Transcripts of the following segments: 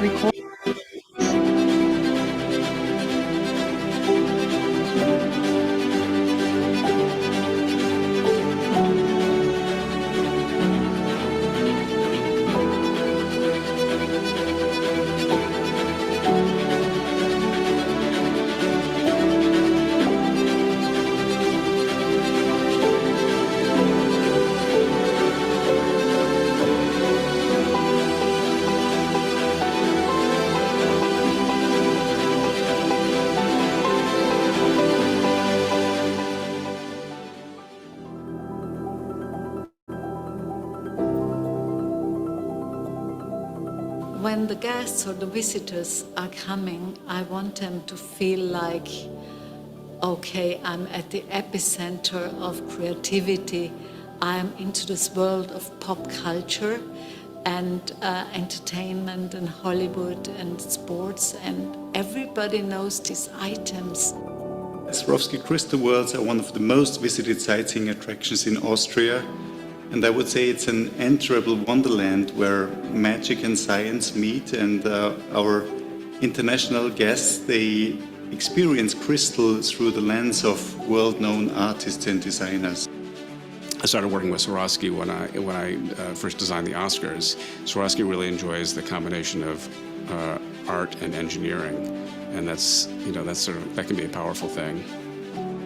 Record. When the guests or the visitors are coming, I want them to feel like, okay, I'm at the epicenter of creativity. I'm into this world of pop culture and entertainment and Hollywood and sports, and everybody knows these items. Swarovski crystal worlds are one of the most visited sightseeing attractions in Austria. And I would say it's an enterable wonderland where magic and science meet, and our international guests, they experience crystal through the lens of world-known artists and designers. I started working with Swarovski when I first designed the Oscars. Swarovski really enjoys the combination of art and engineering, and that can be a powerful thing.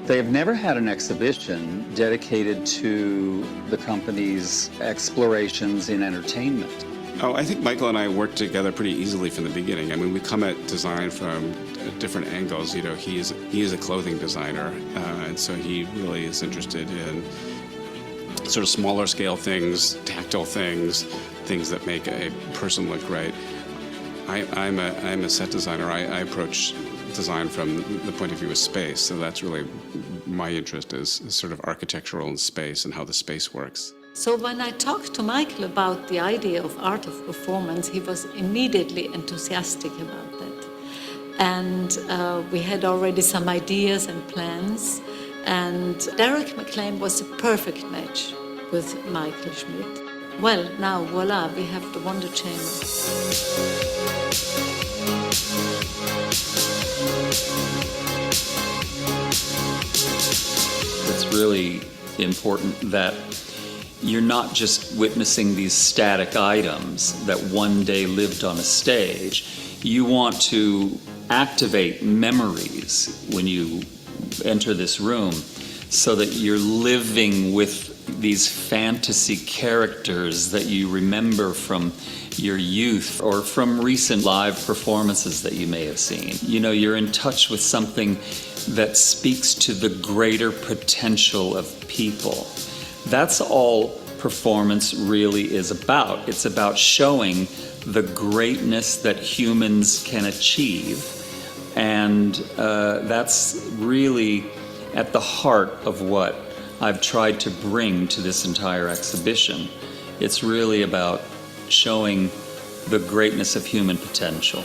They have never had an exhibition dedicated to the company's explorations in entertainment. Oh, I think Michael and I worked together pretty easily from the beginning. I mean, we come at design from different angles. You know, he is a clothing designer, and so he really is interested in sort of smaller scale things, tactile things, things that make a person look great. I'm a set designer. I approach design from the point of view of space, so that's really my interest is sort of architectural and space and how the space works. So when I talked to Michael about the idea of art of performance, he was immediately enthusiastic about that. And we had already some ideas and plans, and Derek McLean was a perfect match with Michael Schmidt. Well, now, voila, we have the Wonder Chamber. It's really important that you're not just witnessing these static items that one day lived on a stage. You want to activate memories when you enter this room so that you're living with these fantasy characters that you remember from your youth or from recent live performances that you may have seen. You know, you're in touch with something that speaks to the greater potential of people. That's all performance really is about. It's about showing the greatness that humans can achieve. And that's really at the heart of what I've tried to bring to this entire exhibition. It's really about showing the greatness of human potential.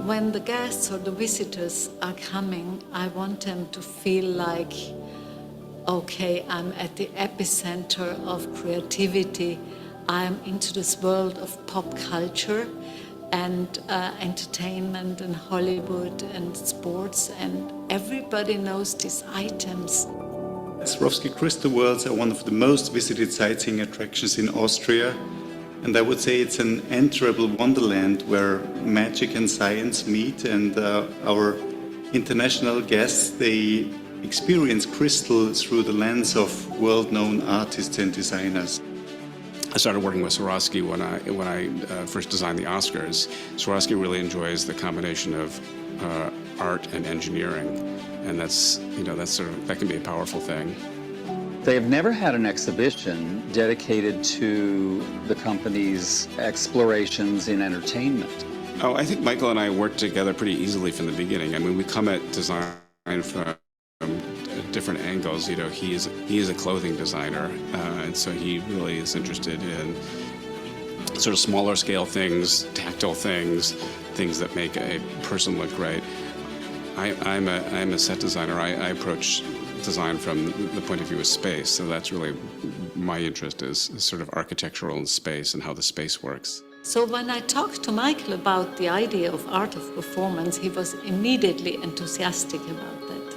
when the guests or the visitors are coming, I want them to feel like, okay, I'm at the epicenter of creativity. I'm into this world of pop culture and entertainment and Hollywood and sports, and everybody knows these items. Swarovski crystal worlds are one of the most visited sightseeing attractions in Austria, and I would say it's an enterable wonderland where magic and science meet, and our international guests, they experience crystal through the lens of world-known artists and designers. I started working with Swarovski when I first designed the Oscars. Swarovski really enjoys the combination of art and engineering, and that can be a powerful thing. They have never had an exhibition dedicated to the company's explorations in entertainment. Oh, I think Michael and I worked together pretty easily from the beginning. I mean, we come at design from different angles. You know, he is a clothing designer, and so he really is interested in sort of smaller scale things, tactile things, things that make a person look great. I'm a set designer. I approach design from the point of view of space, so that's really my interest is sort of architectural in space and how the space works. So when I talked to Michael about the idea of art of performance, he was immediately enthusiastic about that.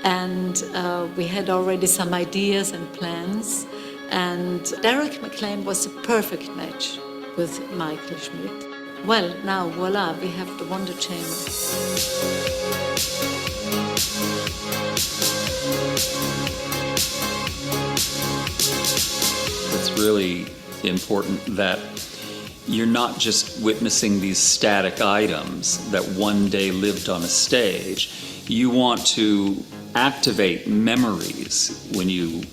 And we had already some ideas and plans, and Derek McLean was a perfect match with Michael Schmidt. Well, now voila, we have the Wonder Chamber. It's really important that you're not just witnessing these static items that one day lived on a stage. You want to activate memories when you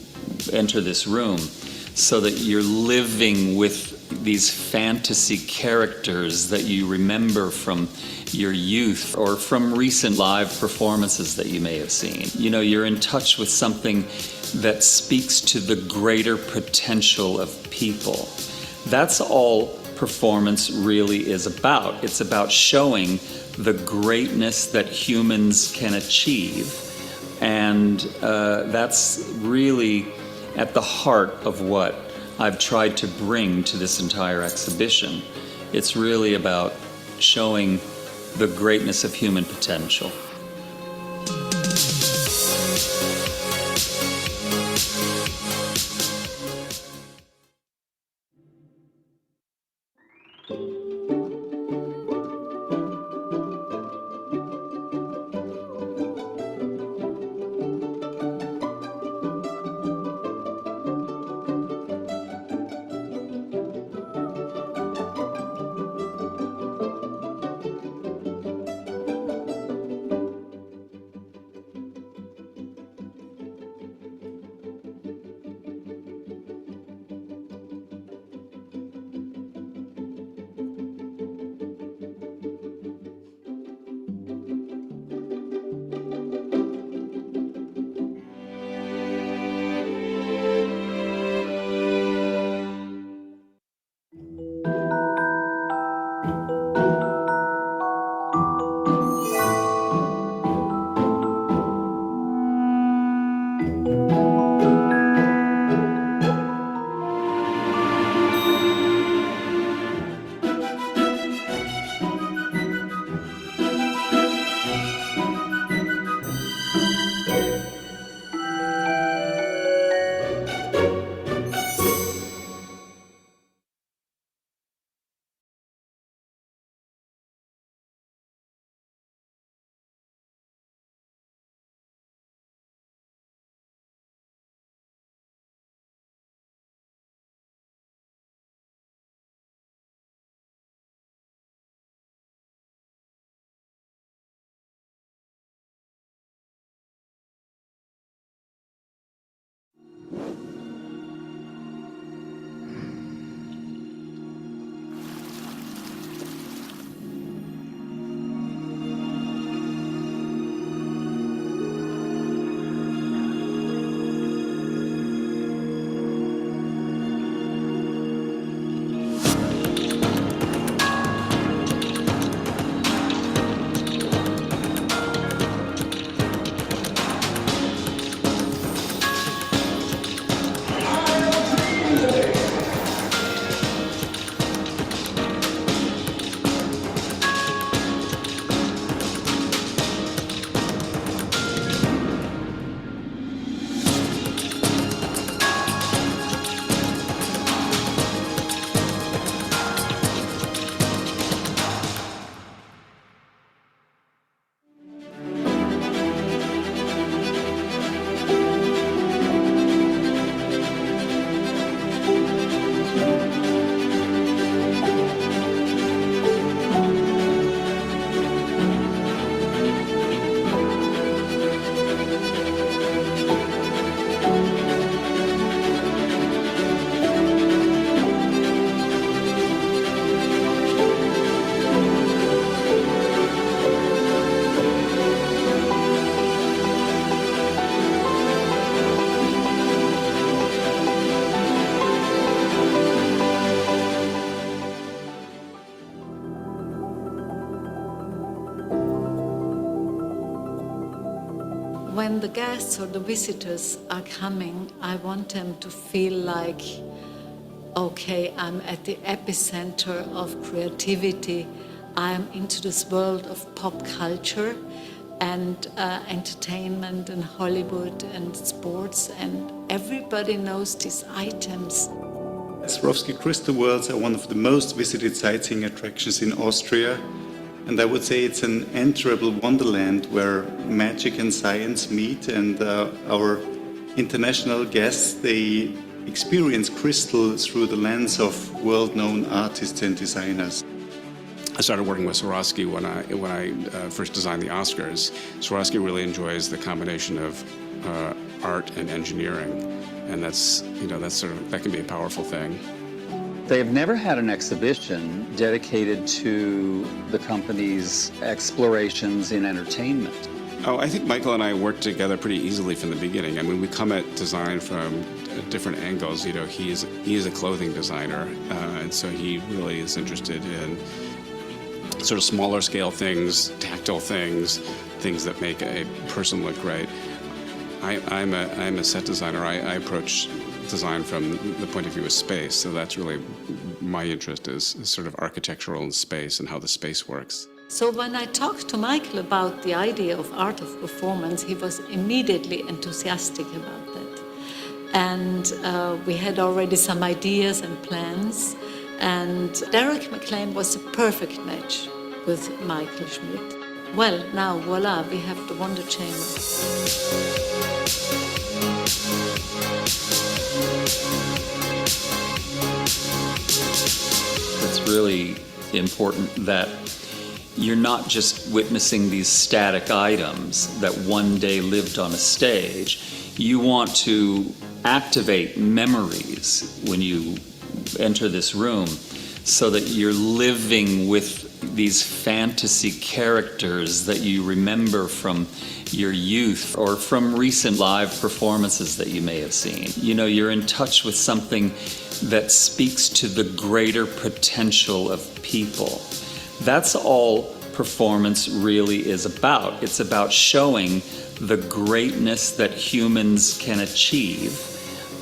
enter this room so that you're living with these fantasy characters that you remember from your youth or from recent live performances that you may have seen. You know, you're in touch with something that speaks to the greater potential of people. That's all performance really is about. It's about showing the greatness that humans can achieve. And that's really at the heart of what I've tried to bring to this entire exhibition. It's really about showing the greatness of human potential. when the guests or the visitors are coming, I want them to feel like, okay, I'm at the epicenter of creativity. I'm into this world of pop culture and entertainment and Hollywood and sports, and everybody knows these items. Swarovski crystal worlds are one of the most visited sightseeing attractions in Austria, and I would say it's an enterable wonderland where magic and science meet, and our international guests, they experience crystal through the lens of world-known artists and designers. I started working with Swarovski when I first designed the Oscars. Swarovski really enjoys the combination of art and engineering, and that can be a powerful thing. They have never had an exhibition dedicated to the company's explorations in entertainment. Oh, I think Michael and I worked together pretty easily from the beginning. I mean, we come at design from different angles. You know, he is a clothing designer, and so he really is interested in sort of smaller scale things, tactile things, things that make a person look great. I'm a set designer. I approach design from the point of view of space, so that's really my interest is sort of architectural in space and how the space works. So when I talked to Michael about the idea of art of performance, he was immediately enthusiastic about that. And we had already some ideas and plans, and Derek McLean was a perfect match with Michael Schmidt. Well, now, voila, we have the Wonder Chamber. It's really important that you're not just witnessing these static items that one day lived on a stage. You want to activate memories when you enter this room so that you're living with these fantasy characters that you remember from your youth or from recent live performances that you may have seen. You know, you're in touch with something that speaks to the greater potential of people. That's all performance really is about. It's about showing the greatness that humans can achieve.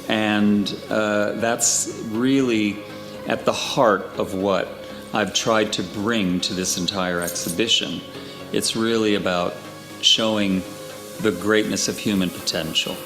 And that's really at the heart of what I've tried to bring to this entire exhibition. It's really about showing the greatness of human potential.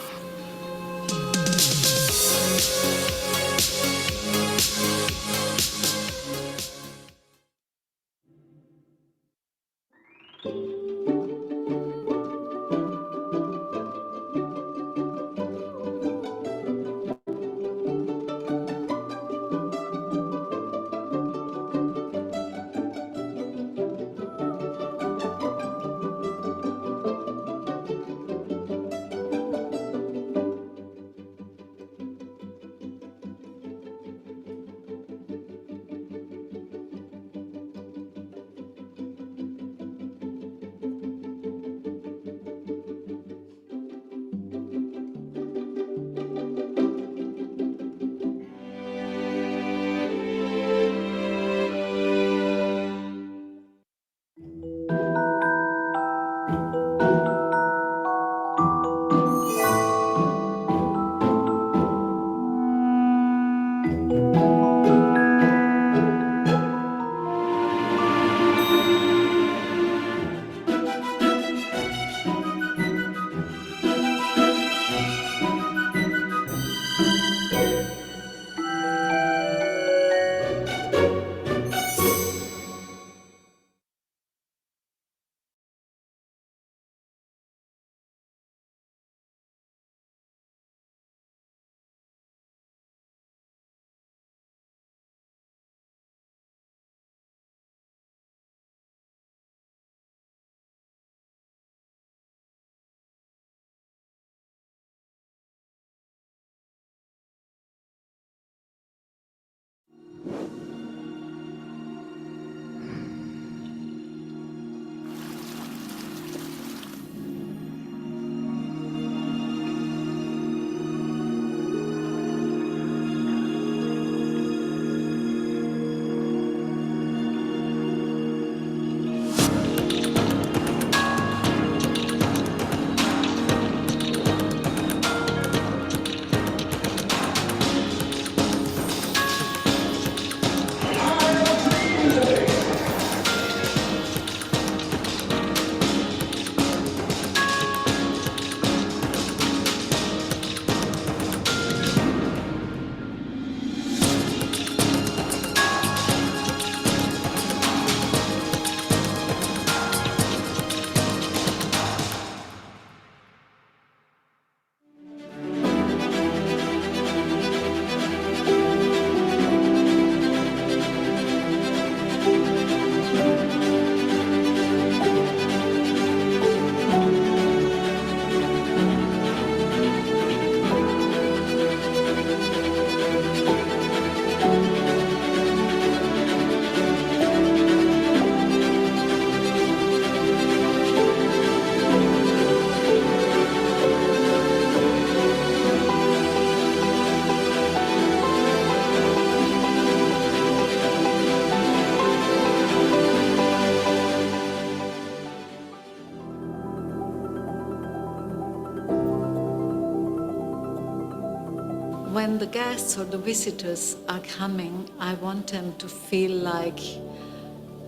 when the guests or the visitors are coming, I want them to feel like,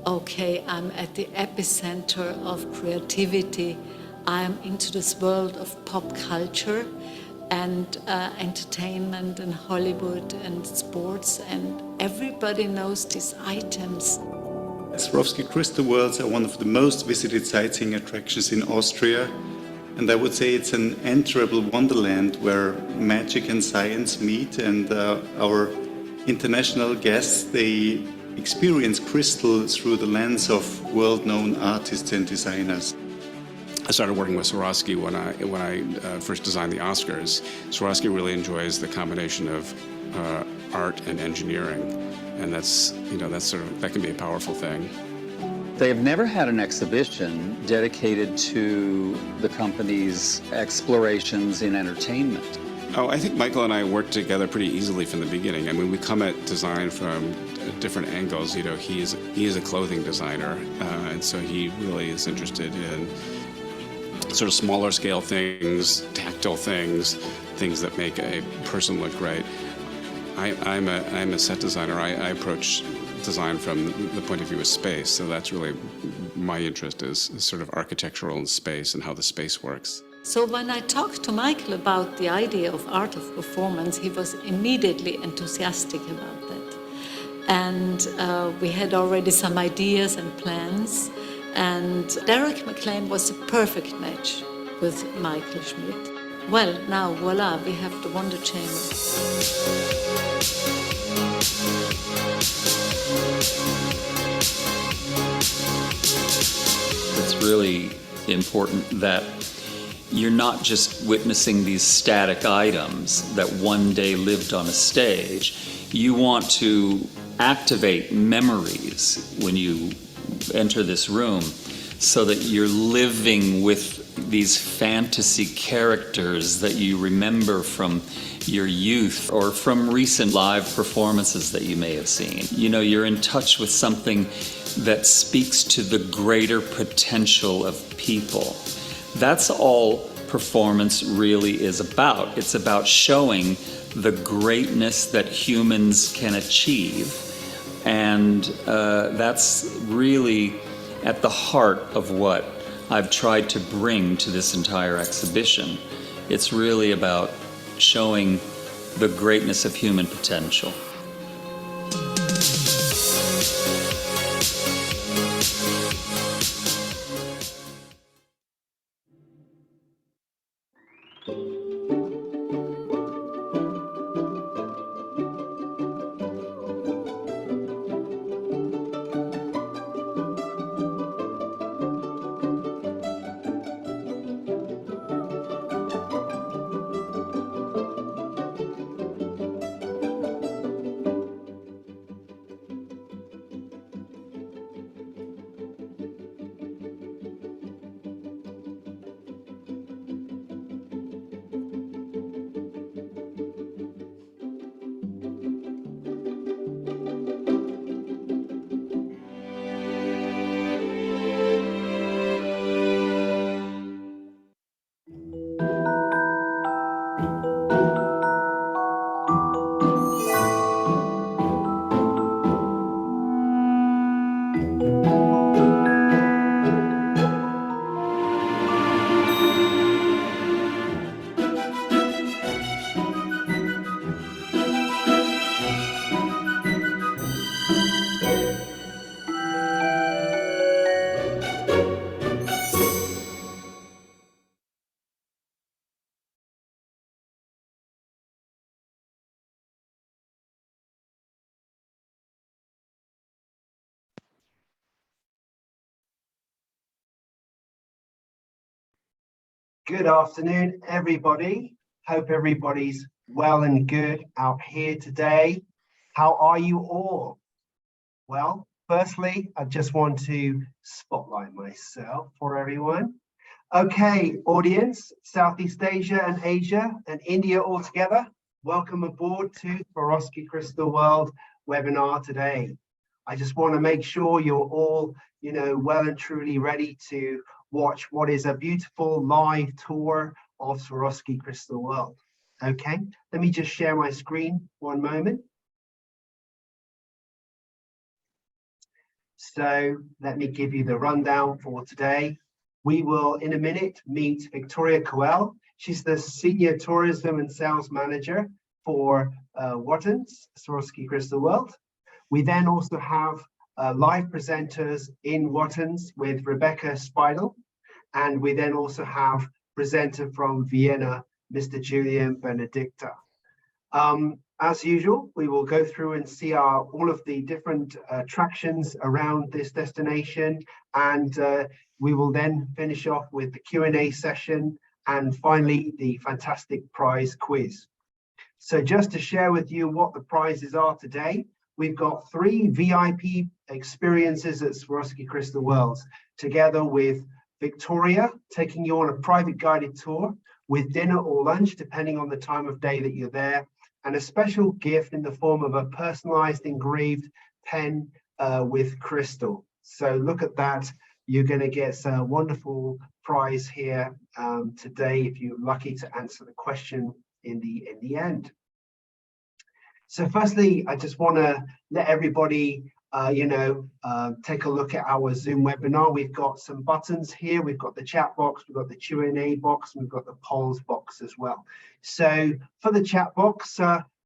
okay, I'm at the epicenter of creativity. I'm into this world of pop culture and entertainment and Hollywood and sports, and everybody knows these items. Swarovski crystal worlds are one of the most visited sightseeing attractions in Austria, and I would say it's an enterable wonderland where magic and science meet, and our international guests, they experience crystal through the lens of world-known artists and designers. I started working with Swarovski when I first designed the Oscars. Swarovski really enjoys the combination of art and engineering, and that can be a powerful thing. They have never had an exhibition dedicated to the company's explorations in entertainment. Oh, I think Michael and I worked together pretty easily from the beginning. I mean, we come at design from different angles. You know, he is a clothing designer, and so he really is interested in sort of smaller scale things, tactile things, things that make a person look great. I'm a set designer. I approach design from the point of view of space, so that's really my interest is sort of architectural and space and how the space works. So when I talked to Michael about the idea of art of performance, he was immediately enthusiastic about that. And we had already some ideas and plans, and Derek McLean was a perfect match with Michael Schmidt. Well, now, voila, we have the Wonder Chamber. It's really important that you're not just witnessing these static items that one day lived on a stage. You want to activate memories when you enter this room so that you're living with these fantasy characters that you remember from your youth or from recent live performances that you may have seen. You know, you're in touch with something that speaks to the greater potential of people. That's all performance really is about. It's about showing the greatness that humans can achieve. And that's really at the heart of what I've tried to bring to this entire exhibition. It's really about showing the greatness of human potential. Good afternoon, everybody. Hope everybody's well and good out here today. How are you all? Well, firstly, I just want to spotlight myself for everyone. Okay, audience, Southeast Asia and Asia and India all together. Welcome aboard to Swarovski Crystal World webinar today. I just want to make sure you're all, well and truly ready to watch what is a beautiful live tour of Swarovski Crystal World. Okay, let me just share my screen one moment. So let me give you the rundown for today. We will, in a minute, meet Victoria Coel. She's the Senior Tourism and Sales Manager for Wattens, Swarovski Crystal World. We then also have live presenters in Wattens with Rebecca Speidel. And we then also have presenter from Vienna, Mr. Julian Benedicta. As usual, we will go through and see all of the different attractions around this destination, and we will then finish off with the Q&A session and finally the fantastic prize quiz. So just to share with you what the prizes are today, we've got 3 VIP experiences at Swarovski Crystal Worlds, together with Victoria taking you on a private guided tour with dinner or lunch, depending on the time of day that you're there, and a special gift in the form of a personalized engraved pen with crystal. So look at that. You're going to get a wonderful prize here today if you're lucky to answer the question in the end. So firstly, I just want to let everybody take a look at our Zoom webinar. We've got some buttons here. We've got the chat box, we've got the Q&A box, and we've got the polls box as well. So for the chat box,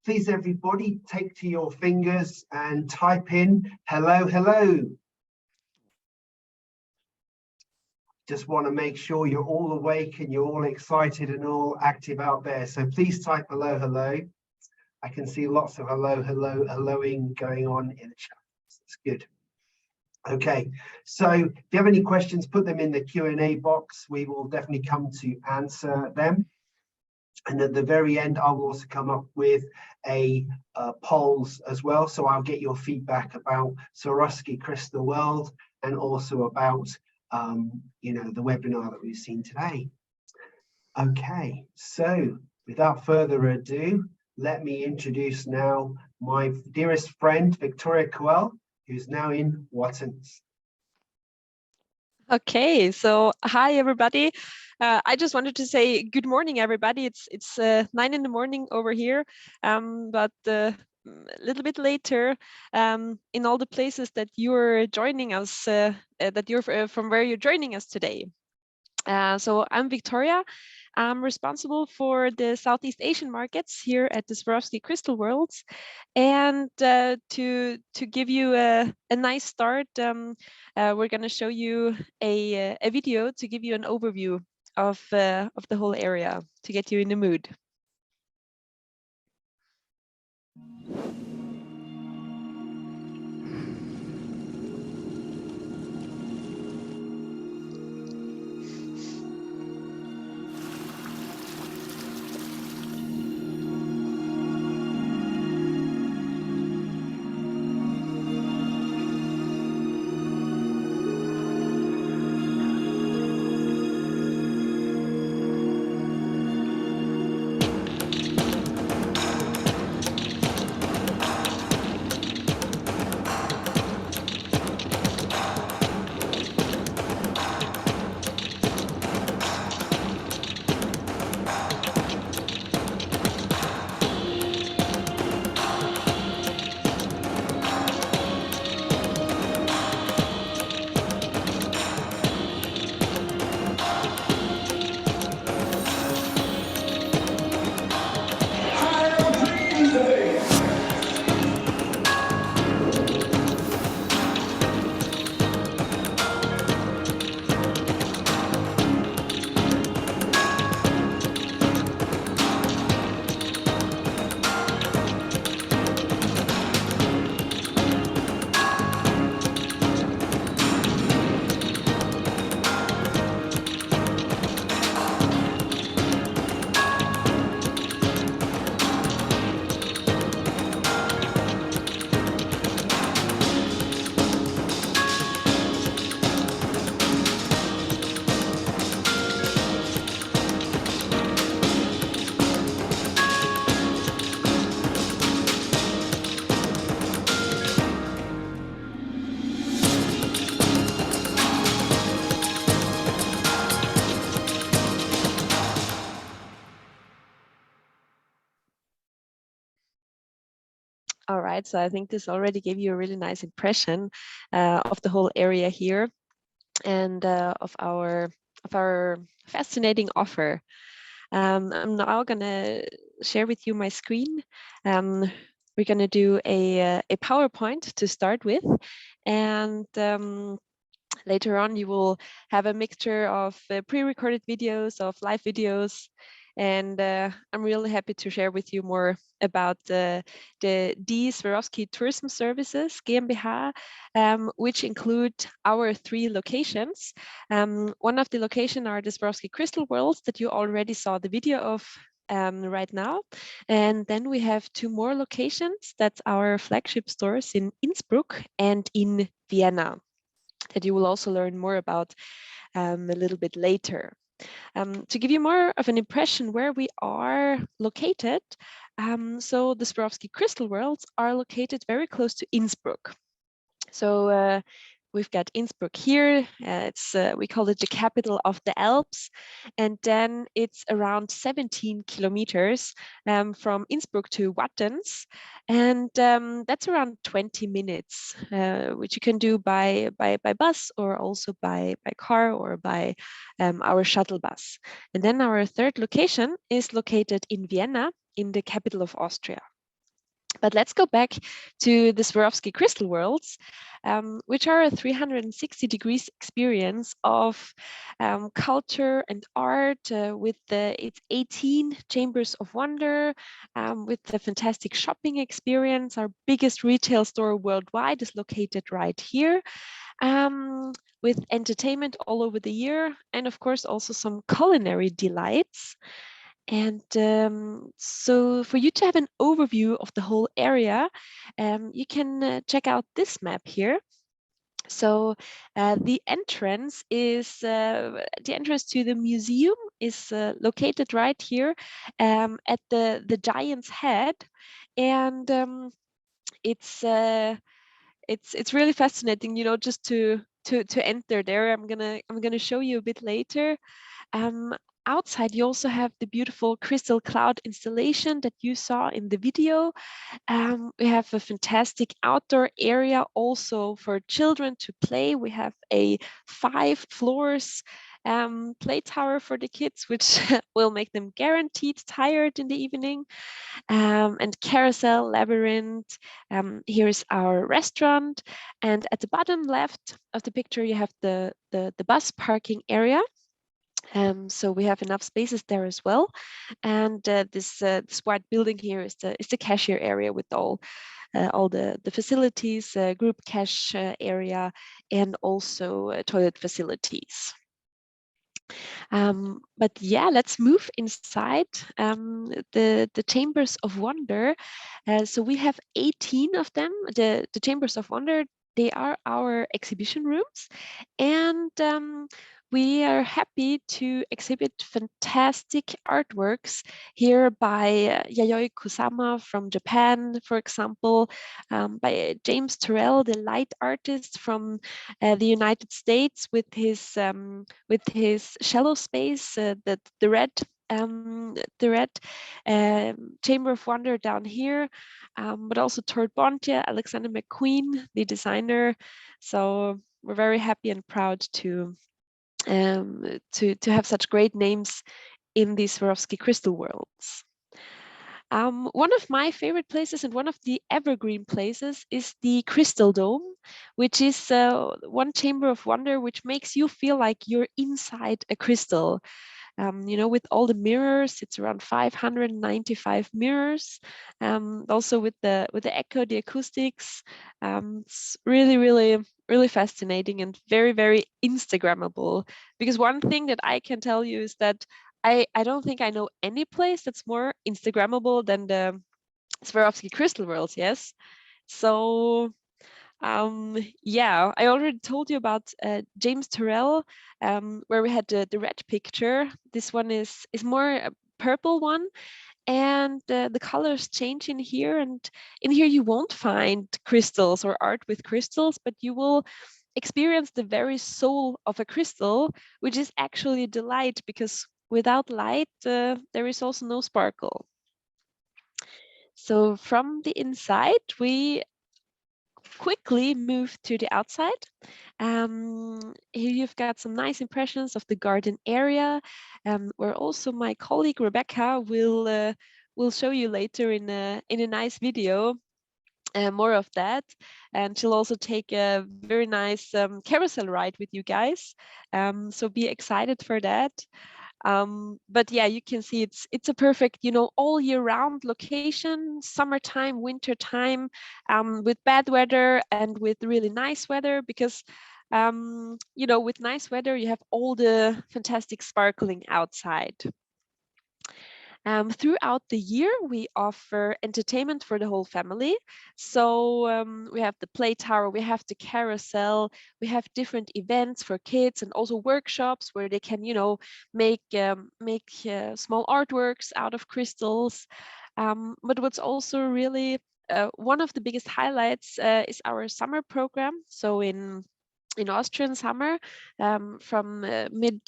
please everybody take to your fingers and type in hello, hello. Just want to make sure you're all awake and you're all excited and all active out there. So please type hello, hello. I can see lots of hello, hello, helloing going on in the chat. That's good. Okay, so if you have any questions, put them in the Q&A box. We will definitely come to answer them. And at the very end, I will also come up with a polls as well. So I'll get your feedback about Swarovski Crystal World and also about the webinar that we've seen today. Okay, so without further ado, let me introduce now my dearest friend, Victoria Coel, who's now in Wattens. Okay, so hi everybody. I just wanted to say good morning, everybody. It's 9 in the morning over here, but a little bit later in all the places that you're joining us, that you're from where you're joining us today. So I'm Victoria. I'm responsible for the Southeast Asian markets here at the Swarovski Crystal Worlds. And to give you a nice start, we're going to show you a video to give you an overview of the whole area to get you in the mood. All right, so I think this already gave you a really nice impression of the whole area here and of our fascinating offer. I'm now gonna share with you my screen. We're gonna do a PowerPoint to start with, and later on you will have a mixture of pre-recorded videos, of live videos, and I'm really happy to share with you more about the D Swarovski Tourism Services GmbH, which include our 3 locations. One of the locations are the Swarovski Crystal Worlds that you already saw the video of right now. And then we have 2 more locations. That's our flagship stores in Innsbruck and in Vienna, that you will also learn more about a little bit later. To give you more of an impression where we are located, so the Swarovski Crystal Worlds are located very close to Innsbruck. So we've got Innsbruck here. We call it the capital of the Alps, and then it's around 17 kilometers from Innsbruck to Wattens, and that's around 20 minutes, which you can do by bus or also by car or by our shuttle bus. And then our 3rd location is located in Vienna, in the capital of Austria. But let's go back to the Swarovski Crystal Worlds, which are a 360 degrees experience of culture and art with its 18 chambers of wonder, with the fantastic shopping experience. Our biggest retail store worldwide is located right here, with entertainment all over the year, and of course also some culinary delights. And so for you to have an overview of the whole area, you can check out this map here. So the entrance to the museum is located right here at the Giant's Head, and it's really fascinating, you know, just to enter there. I'm gonna show you a bit later. Um, Outside, you also have the beautiful crystal cloud installation that you saw in the video. We have a fantastic outdoor area also for children to play. We have a 5 floors play tower for the kids, which will make them guaranteed tired in the evening. And carousel, labyrinth. Here is our restaurant. And at the bottom left of the picture, you have the bus parking area. So we have enough spaces there as well, and this white building here is the cashier area with all the facilities, group cash area, and also toilet facilities. But yeah, let's move inside the chambers of wonder. So we have 18 of them. The chambers of wonder, they are our exhibition rooms, and we are happy to exhibit fantastic artworks here by Yayoi Kusama from Japan, for example, by James Turrell, the light artist from the United States, with his shallow space, the red Chamber of Wonder down here, but also Tord Bontia, Alexander McQueen, the designer. So we're very happy and proud to have such great names in these Swarovski Crystal Worlds. One of my favorite places and one of the evergreen places is the Crystal Dome, which is one chamber of wonder which makes you feel like you're inside a crystal. You know, with all the mirrors, it's around 595 mirrors. Also with the echo, the acoustics, it's really fascinating and very Instagrammable. Because one thing that I can tell you is that I don't think I know any place that's more Instagrammable than the Swarovski Crystal Worlds. Yes, so yeah, I already told you about James Turrell, where we had the red picture. This one is more a purple one, and the colors change in here. And in here you won't find crystals or art with crystals, but you will experience the very soul of a crystal, which is actually the light, because without light there is also no sparkle. So from the inside, we quickly move to the outside. Here you've got some nice impressions of the garden area, where also my colleague Rebecca will show you later in a nice video more of that, and she'll also take a very nice carousel ride with you guys. So be excited for that. But yeah, you can see it's a perfect, you know, all year round location, summertime, winter time, with bad weather and with really nice weather, because you know, with nice weather you have all the fantastic sparkling outside. Throughout the year, we offer entertainment for the whole family. So we have the play tower, we have the carousel, we have different events for kids and also workshops where they can, you know, make small artworks out of crystals. But what's also really one of the biggest highlights is our summer program. So in Austrian summer, from mid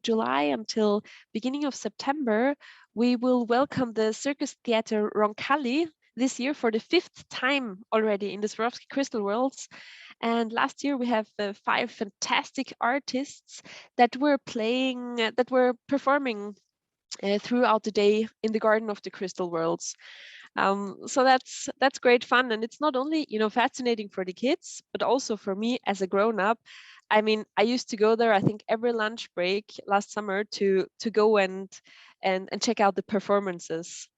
July until beginning of September, we will welcome the Circus Theater Roncalli this year for the 5th time already in the Swarovski Crystal Worlds. And last year we have 5 fantastic artists that were performing throughout the day in the Garden of the Crystal Worlds. So that's great fun, and it's not only, you know, fascinating for the kids, but also for me as a grown-up. I mean, I used to go there, I think, every lunch break last summer to go and check out the performances.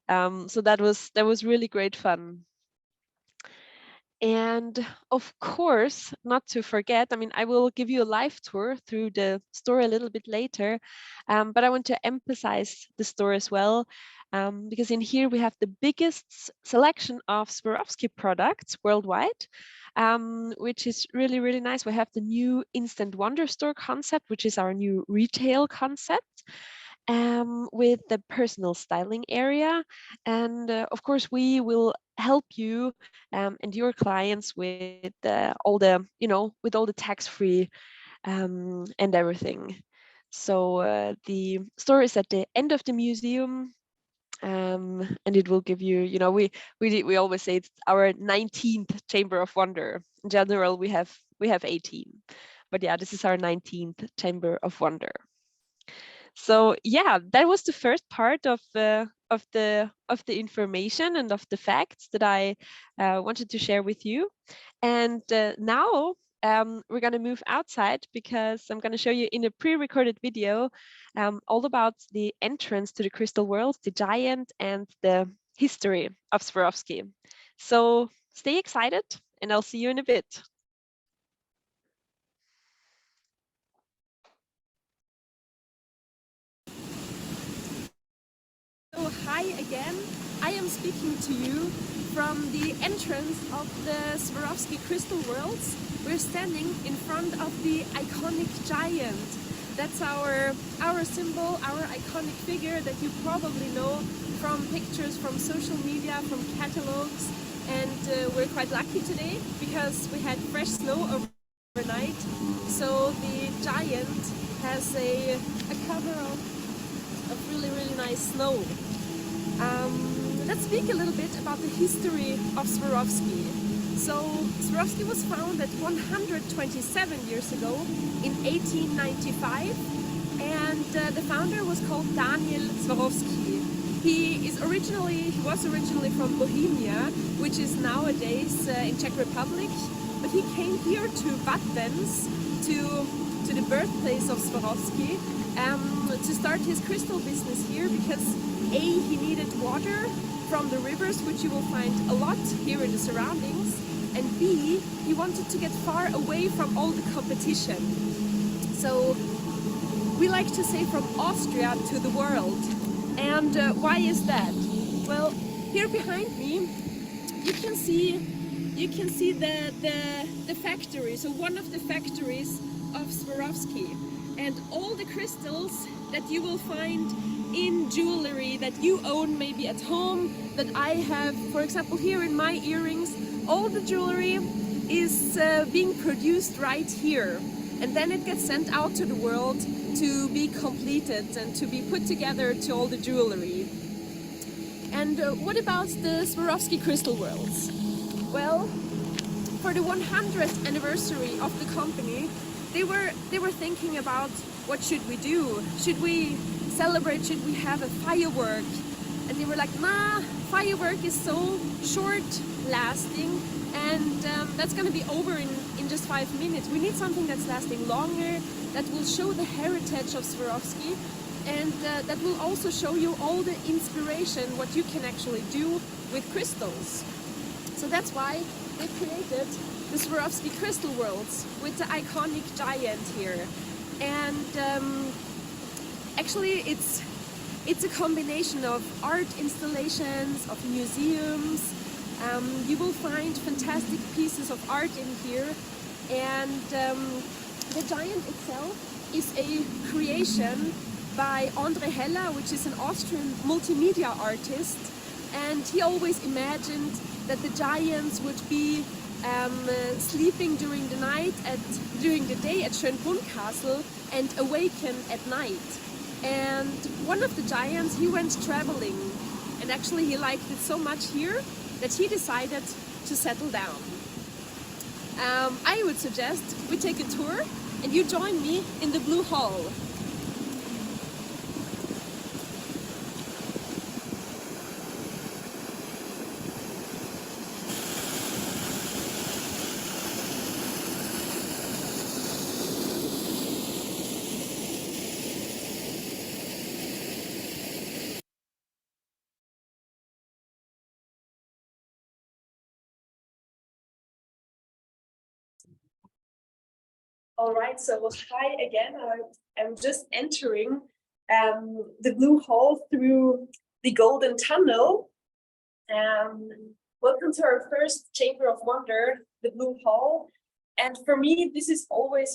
So that was really great fun. And of course, not to forget, I mean, I will give you a live tour through the store a little bit later, but I want to emphasize the store as well, because in here we have the biggest selection of Swarovski products worldwide, which is really, really nice. We have the new Instant Wonder Store concept, which is our new retail concept. With the personal styling area, and of course we will help you and your clients with all the, you know, with all the tax-free and everything. So the store is at the end of the museum, and it will give you, you know, we always say it's our 19th Chamber of Wonder. In general, we have 18, but yeah, this is our 19th Chamber of Wonder. So yeah, that was the first part of the information and of the facts that I wanted to share with you. And now we're going to move outside, because I'm going to show you in a pre-recorded video all about the entrance to the crystal world, the giant, and the history of Swarovski. So stay excited, and I'll see you in a bit. So hi again, I am speaking to you from the entrance of the Swarovski Crystal Worlds. We're standing in front of the iconic giant. That's our symbol, our iconic figure that you probably know from pictures, from social media, from catalogs. And we're quite lucky today because we had fresh snow overnight. So the giant has a cover of really, really nice snow. Let's speak a little bit about the history of Swarovski. So Swarovski was founded 127 years ago in 1895, and the founder was called Daniel Swarovski. He was originally from Bohemia, which is nowadays in Czech Republic, but he came here to Bad Benz, to the birthplace of Swarovski, to start his crystal business here, because A, he needed water from the rivers, which you will find a lot here in the surroundings, and B, he wanted to get far away from all the competition. So we like to say from Austria to the world. And why is that? Well, here behind me you can see the factory, so one of the factories of Swarovski, and all the crystals that you will find in jewelry that you own maybe at home, that I have, for example, here in my earrings. All the jewelry is being produced right here, and then it gets sent out to the world to be completed and to be put together to all the jewelry. And what about the Swarovski crystal worlds? Well, for the 100th anniversary of the company, they were thinking about what should we do? Should we celebrate? Should we have a firework? And they were like, nah, firework is so short lasting, and that's gonna be over in just 5 minutes. We need something that's lasting longer, that will show the heritage of Swarovski, and that will also show you all the inspiration, what you can actually do with crystals. So that's why they created the Swarovski crystal worlds with the iconic giant here. And actually it's a combination of art installations, of museums. You will find fantastic pieces of art in here, and the giant itself is a creation by André Heller, which is an Austrian multimedia artist, and he always imagined that the giants would be sleeping during the day at Schönbrunn Castle and awaken at night. And one of the giants, he went traveling, and actually he liked it so much here that he decided to settle down. I would suggest we take a tour and you join me in the Blue Hall. All right, so hi again. I'm just entering the Blue Hall through the Golden Tunnel. Welcome to our first Chamber of Wonder, the Blue Hall. And for me, this is always,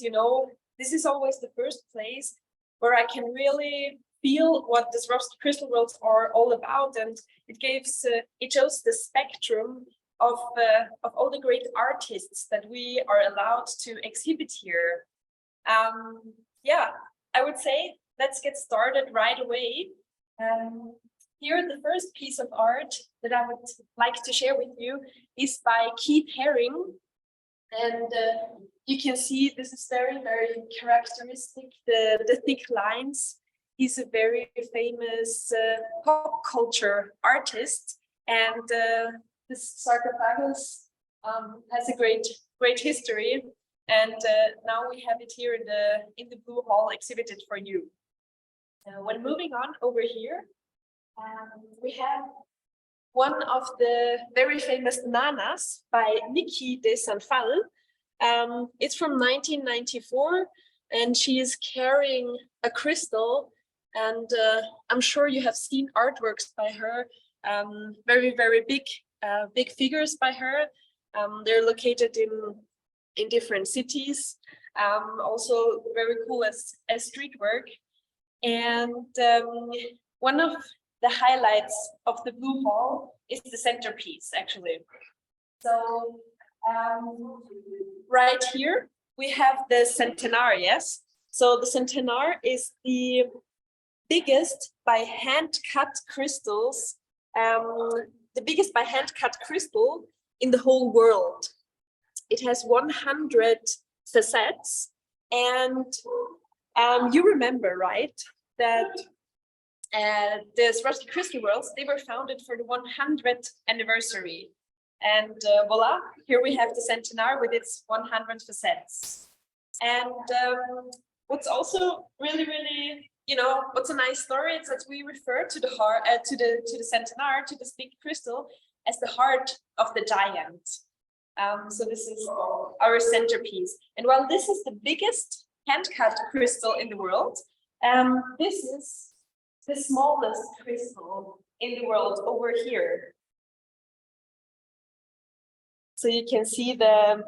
this is always the first place where I can really feel what the Swarovski crystal worlds are all about, and it shows the spectrum of all the great artists that we are allowed to exhibit here. Yeah, I would say let's get started right away. Here, the first piece of art that I would like to share with you is by Keith Haring. And you can see this is very, very characteristic, the thick lines. He's a very famous pop culture artist, and this sarcophagus has a great history, and now we have it here in the Blue Hall exhibited for you. When moving on over here, we have one of the very famous nanas by Niki de Sanfal. It's from 1994, and she is carrying a crystal, and I'm sure you have seen artworks by her, very, very big figures by her. They're located in different cities, also very cool as street work. And one of the highlights of the Blue Hall is the centerpiece, actually. So right here we have the centenar, yes? So the centenar is the biggest by hand-cut crystals, the biggest by hand-cut crystal in the whole world. It has 100 facets, and you remember, right, that the Swarovski crystal worlds, they were founded for the 100th anniversary. And voila, here we have the centenar with its 100 facets. And what's also really, really, what's a nice story is that we refer to the heart, to the centenar, to this big crystal, as the heart of the giant. So this is our centerpiece. And while this is the biggest hand-cut crystal in the world, this is the smallest crystal in the world over here. So you can see the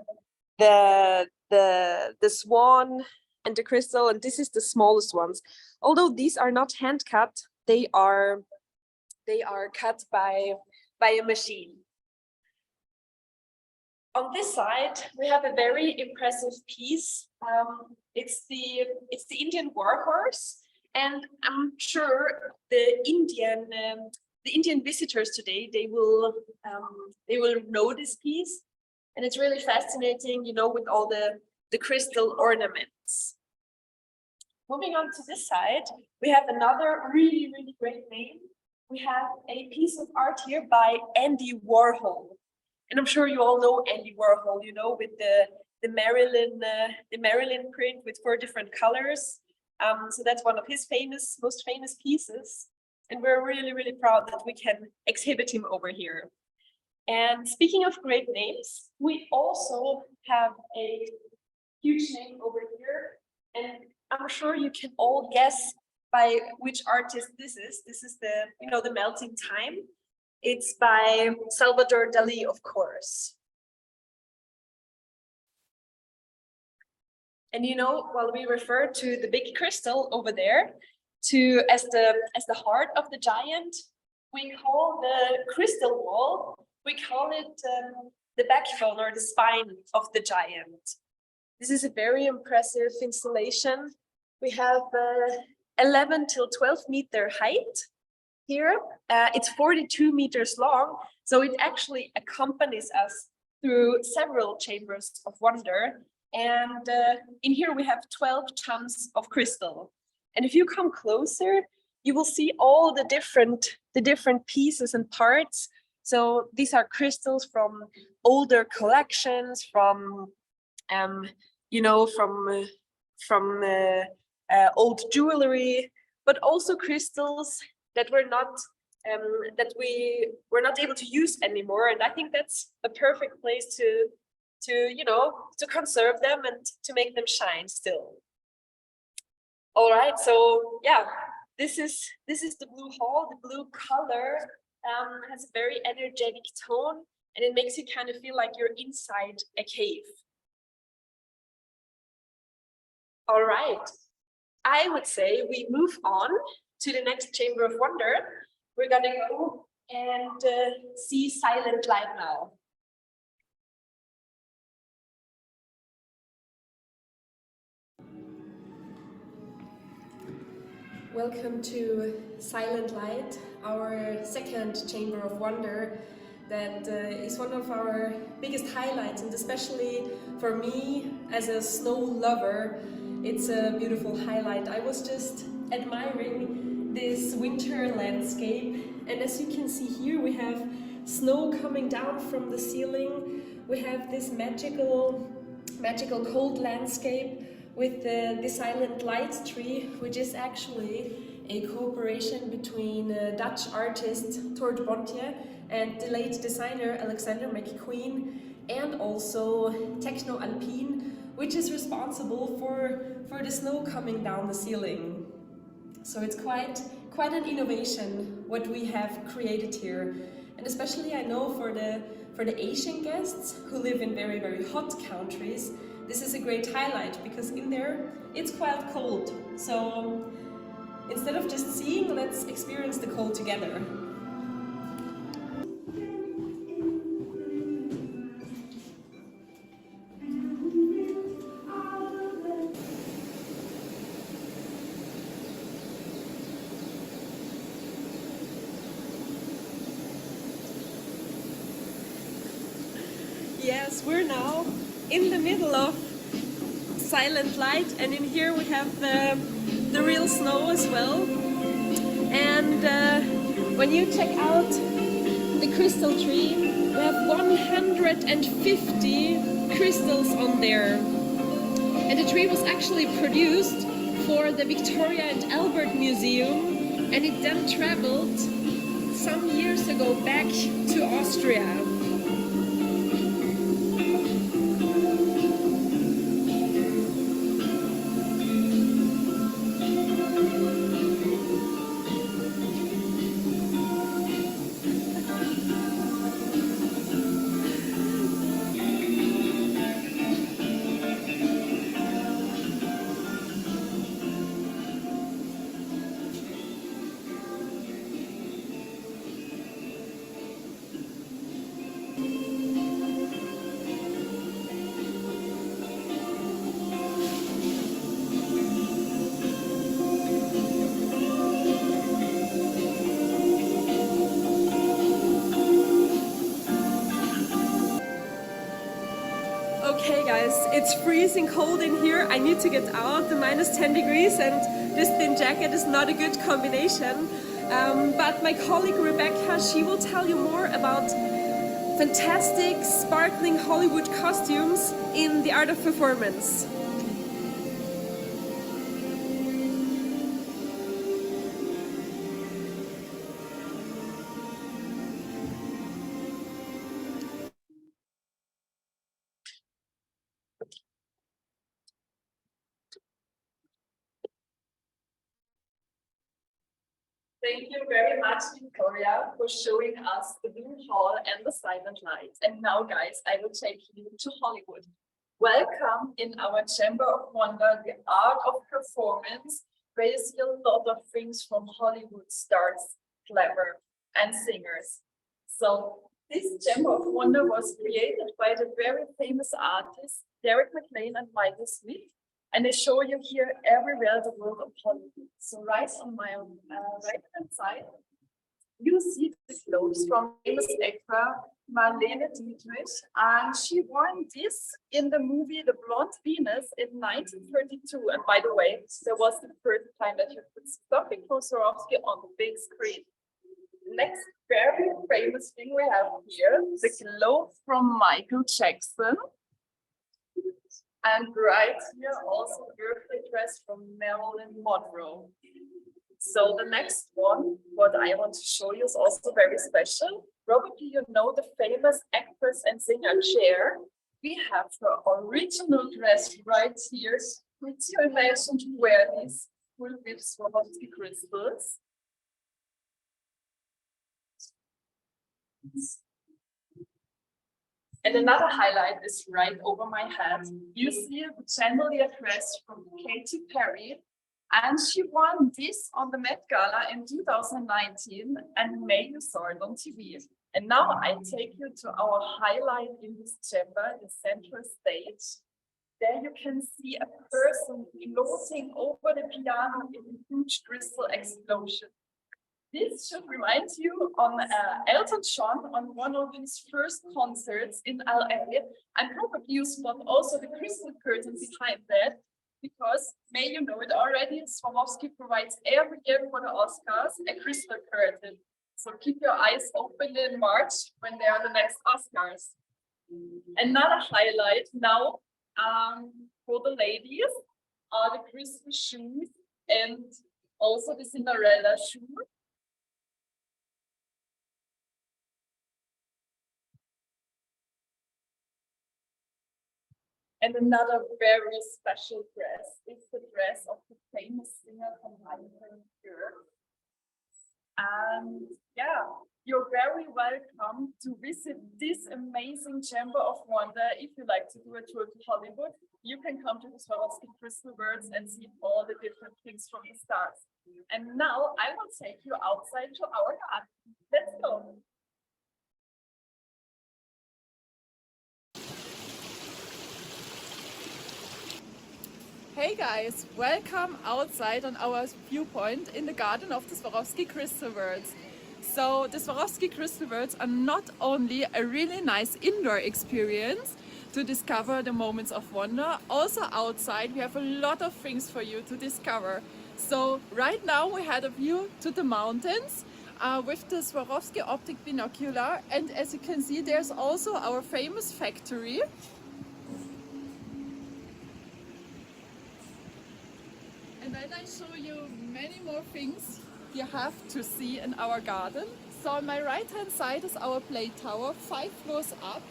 swan and the crystal, and this is the smallest ones. Although these are not hand cut, they are cut by a machine. On this side, we have a very impressive piece. It's the Indian war horse, and I'm sure the Indian the Indian visitors today, they will know this piece, and it's really fascinating, you know, with all the crystal ornaments. Moving on to this side, we have another really, really great name. We have a piece of art here by Andy Warhol. And I'm sure you all know Andy Warhol, you know, with the Marilyn print with 4 different colors. So that's one of his most famous pieces. And we're really, really proud that we can exhibit him over here. And speaking of great names, we also have a huge name over here. And I'm sure you can all guess by which artist this is. This is the, you know, the Melting Time. It's by Salvador Dali, of course. And you know, while we refer to the big crystal over there as the heart of the giant, we call the crystal wall, we call it the backbone or the spine of the giant. This is a very impressive installation. We have 11 till 12 meter height here. It's 42 meters long, so it actually accompanies us through several chambers of wonder. And in here we have 12 tons of crystal. And if you come closer, you will see all the different pieces and parts. So these are crystals from older collections, from you know, from old jewelry, but also crystals that we were not able to use anymore. And I think that's a perfect place to you know, to conserve them and to make them shine still. All right, so yeah, this is the blue hall. The blue color has a very energetic tone, and it makes you kind of feel like you're inside a cave. All right, I would say we move on to the next Chamber of Wonder. We're gonna go and see Silent Light now. Welcome to Silent Light, our second Chamber of Wonder. That is one of our biggest highlights, and especially for me as a snow lover, it's a beautiful highlight. I was just admiring this winter landscape, and as you can see here, we have snow coming down from the ceiling. We have this magical cold landscape with the Silent Light tree, which is actually a cooperation between Dutch artist Tord Bontje and the late designer Alexander McQueen, and also Techno Alpine, which is responsible for the snow coming down the ceiling. So it's quite an innovation what we have created here. And especially I know for the Asian guests who live in very, very hot countries, this is a great highlight, because in there it's quite cold. So instead of just seeing, let's experience the cold together. Yes, we're now in the middle of Silent Light, and in here we have the real snow as well. And when you check out the crystal tree, we have 150 crystals on there. And the tree was actually produced for the Victoria and Albert Museum, and it then traveled some years ago back to Austria. It's freezing cold in here. I need to get out, the -10 degrees, and this thin jacket is not a good combination. But my colleague Rebecca, she will tell you more about fantastic, sparkling Hollywood costumes in the art of performance. Thank you very much, Victoria, for showing us the Blue Hall and the Silent Lights. And now, guys, I will take you to Hollywood. Welcome in our Chamber of Wonder, the art of performance, where you see a lot of things from Hollywood stars, clever, and singers. So this Chamber of Wonder was created by the very famous artists, Derek McLean and Michael Smith. And I show you here everywhere the world of Hollywood. So right on my right-hand side, you see the clothes from famous actor Marlene Dietrich, and she wore this in the movie The Blonde Venus in 1932. And by the way, that was the first time that you could see something from Swarovski on the big screen. Next very famous thing we have here, the clothes from Michael Jackson. And right here also birthday dress from Marilyn Monroe. So the next one, what I want to show you is also very special. Probably you know the famous actress and singer Cher. We have her original dress right here. Could you imagine to wear this full with Swarovski crystals? And another highlight is right over my head. You see the chandelier dress from Katy Perry, and she won this on the Met Gala in 2019, and May you saw it on TV. And now I take you to our highlight in this chamber, the central stage. There you can see a person floating over the piano in a huge crystal explosion. This should remind you on Elton John on one of his first concerts in LA, and probably you spot also the crystal curtain behind that, because may you know it already, Swarovski provides every year for the Oscars a crystal curtain. So keep your eyes open in March when there are the next Oscars. Another highlight now for the ladies are the crystal shoes and also the Cinderella shoe. And another very special dress is the dress of the famous singer from Heinrich. And yeah, you're very welcome to visit this amazing Chamber of Wonder. If you like to do a tour to Hollywood, you can come to the Swarovski Crystal Worlds and see all the different things from the stars. And now I will take you outside to our garden. Let's go. Hey guys, welcome outside on our viewpoint in the garden of the Swarovski Crystal Worlds. So the Swarovski Crystal Worlds are not only a really nice indoor experience to discover the moments of wonder, also outside we have a lot of things for you to discover. So right now we had a view to the mountains with the Swarovski optic binocular, and as you can see there's also our famous factory. And then I show you many more things you have to see in our garden. So on my right hand side is our play tower, 5 floors up,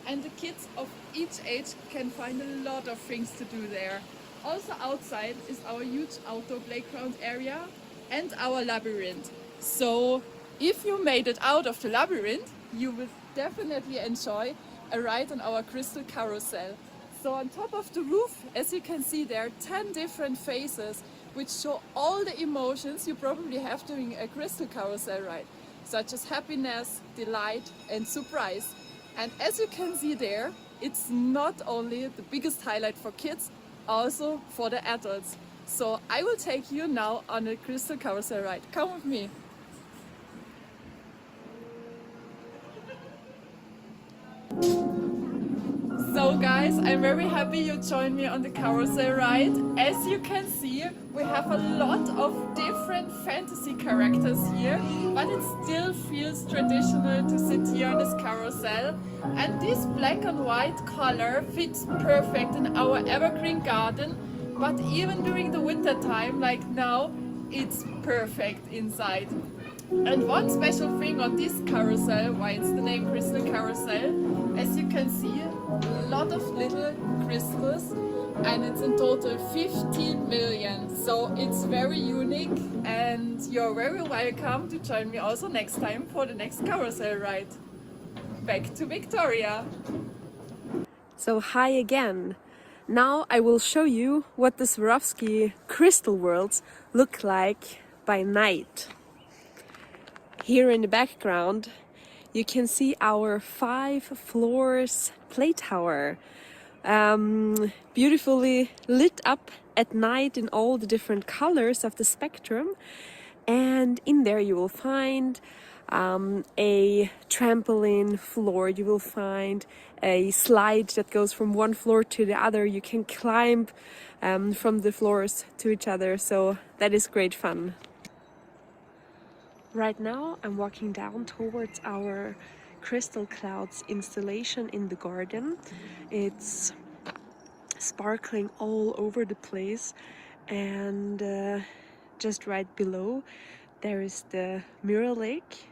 and the kids of each age can find a lot of things to do there. Also outside is our huge outdoor playground area and our labyrinth. So if you made it out of the labyrinth, you will definitely enjoy a ride on our crystal carousel. So on top of the roof, as you can see, there are 10 different phases which show all the emotions you probably have during a crystal carousel ride, such as happiness, delight and surprise. And as you can see there, it's not only the biggest highlight for kids, also for the adults. So I will take you now on a crystal carousel ride. Come with me. So guys, I'm very happy you joined me on the carousel ride. As you can see, we have a lot of different fantasy characters here, but it still feels traditional to sit here on this carousel. And this black and white color fits perfect in our evergreen garden, but even during the winter time, like now, it's perfect inside. And one special thing on this carousel, why it's the name Crystal Carousel, as you can see, a lot of little crystals, and it's in total 15 million. So it's very unique, and you're very welcome to join me also next time for the next carousel ride. Back to Victoria. So hi again. Now I will show you what the Swarovski crystal worlds look like by night. Here in the background you can see our 5 floors play tower, beautifully lit up at night in all the different colors of the spectrum. And in there you will find a trampoline floor, you will find a slide that goes from one floor to the other. You can climb from the floors to each other, so that is great fun. Right now I'm walking down towards our crystal clouds installation in the garden. It's sparkling all over the place, and just right below there is the mirror lake.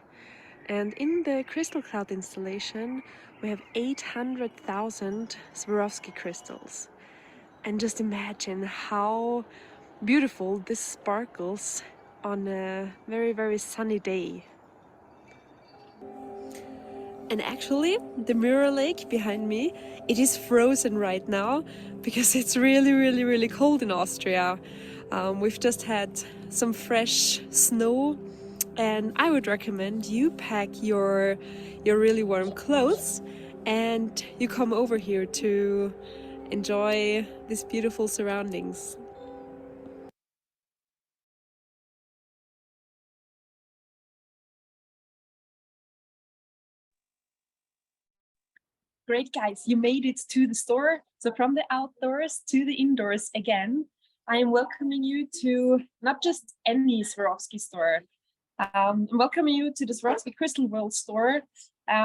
And in the crystal cloud installation we have 800,000 Swarovski crystals. And just imagine how beautiful this sparkles on a very, very sunny day. And actually, the mirror lake behind me, it is frozen right now because it's really, really, really cold in Austria. We've just had some fresh snow, and I would recommend you pack your really warm clothes and you come over here to enjoy these beautiful surroundings. Great, guys, you made it to the store. So from the outdoors to the indoors again, I am welcoming you to not just any Swarovski store. I'm welcoming you to the Swarovski Crystal World store,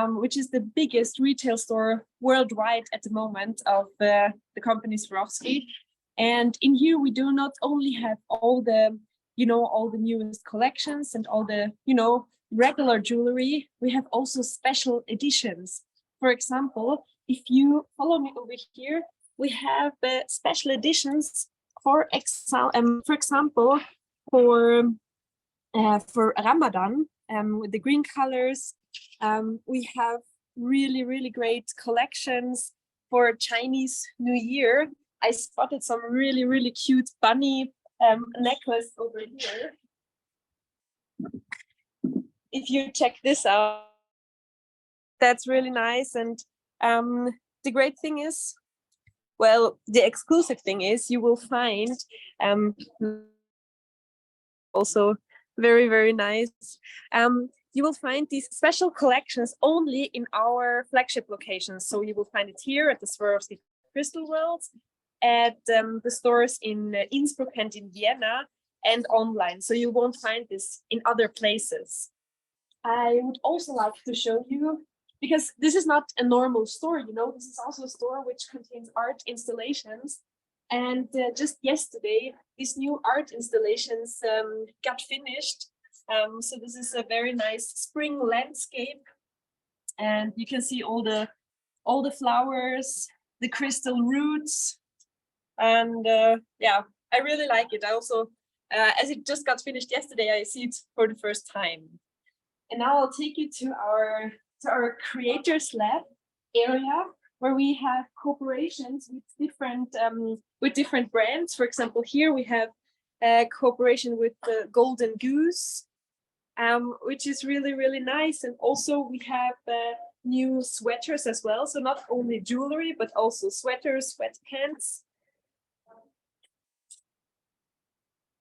which is the biggest retail store worldwide at the moment of the company Swarovski. And in here, we do not only have all the, all the newest collections and all the, regular jewelry, we have also special editions. For example, if you follow me over here, we have special editions. For example, for Ramadan, with the green colors, we have really, really great collections for Chinese New Year. I spotted some really, really cute bunny necklace over here. If you check this out, that's really nice. And the great thing is, well, the exclusive thing is you will find also very, very nice. You will find these special collections only in our flagship locations. So you will find it here at the Swarovski Crystal World, at the stores in Innsbruck and in Vienna, and online. So you won't find this in other places. I would also like to show you, because this is not a normal store, this is also a store which contains art installations. And just yesterday, these new art installations got finished. So this is a very nice spring landscape. And you can see all the flowers, the crystal roots. And yeah, I really like it. I also, as it just got finished yesterday, I see it for the first time. And now I'll take you to our Creators Lab area, where we have cooperations with different brands. For example, here we have a cooperation with the Golden Goose, which is really, really nice. And also we have new sweaters as well. So not only jewelry, but also sweaters, sweatpants.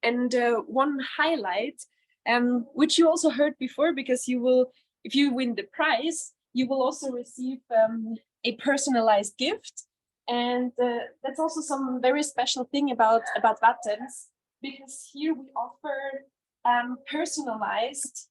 And one highlight, which you also heard before, because if you win the prize, you will also receive a personalized gift. And that's also some very special thing about Wattens, because here we offer personalized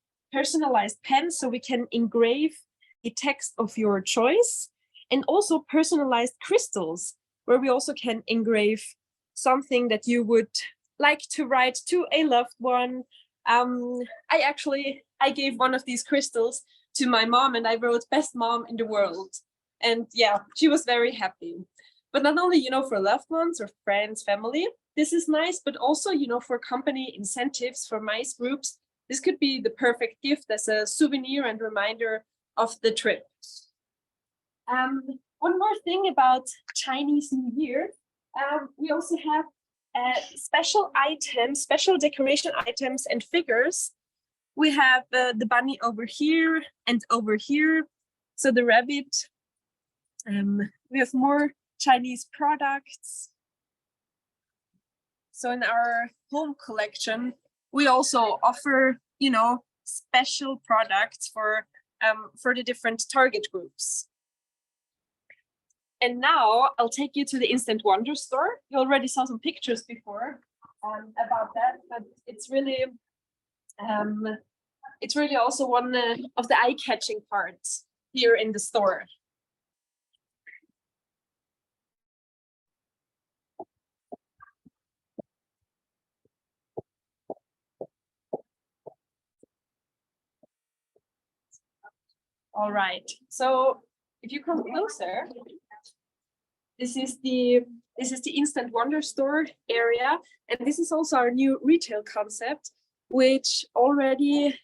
pens, so we can engrave the text of your choice, and also personalized crystals, where we also can engrave something that you would like to write to a loved one. I gave one of these crystals to my mom, and I wrote "Best Mom in the World," and yeah, she was very happy. But not only, you know, for loved ones or friends, family, this is nice, but also, you know, for company incentives, for mice groups, this could be the perfect gift as a souvenir and reminder of the trip. One more thing about Chinese New Year, we also have special items, special decoration items and figures. We have the bunny over here and over here, so the rabbit. We have more Chinese products. So in our home collection, we also offer, you know, special products for the different target groups. And now I'll take you to the Instant Wonder store. You already saw some pictures before about that, but it's really also one of the eye-catching parts here in the store. All right, so if you come closer, this is the Instant Wonder store area, and this is also our new retail concept, which already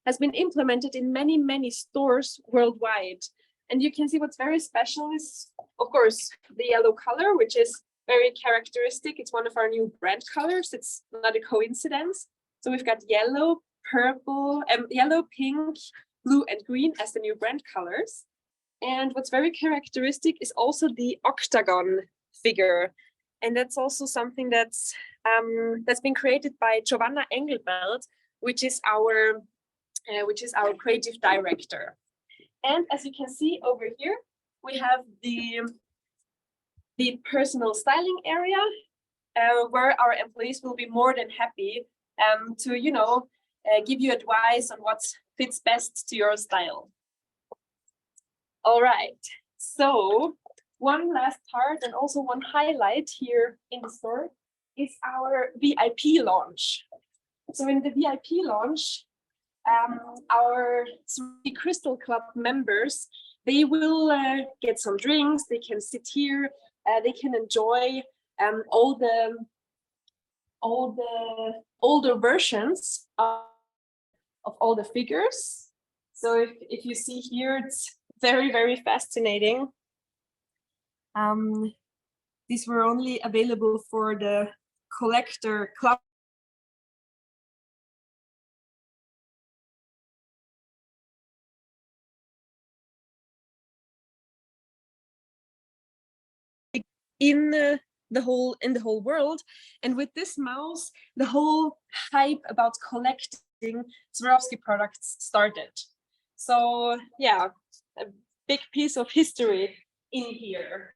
has been implemented in many stores worldwide. And you can see what's very special is, of course, the yellow color, which is very characteristic. It's one of our new brand colors. It's not a coincidence. So we've got yellow, purple, yellow, pink, blue, and green as the new brand colors. And what's very characteristic is also the octagon figure. And that's also something that's been created by Giovanna Engelbert, which is our creative director. And as you can see over here, we have the personal styling area, where our employees will be more than happy to, you know, give you advice on what fits best to your style. All right, so one last part and also one highlight here in the store is our VIP lounge. So in the VIP lounge, our Swarovski Crystal Club members, they will get some drinks, they can sit here, they can enjoy all the older versions of all the figures. So if you see here, it's very fascinating. These were only available for the collector club. In the whole world, and with this mouse, the whole hype about collecting Swarovski products started. So yeah, a big piece of history in here.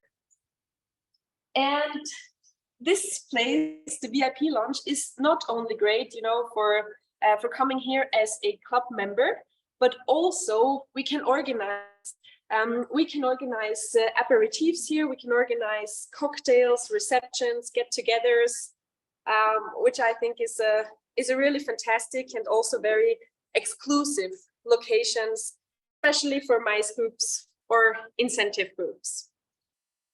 And this place, the VIP lounge, is not only great, you know, for coming here as a club member, but also we can organize aperitifs here. We can organize cocktails, receptions, get-togethers, which I think is a really fantastic and also very exclusive locations, especially for mice groups or incentive groups.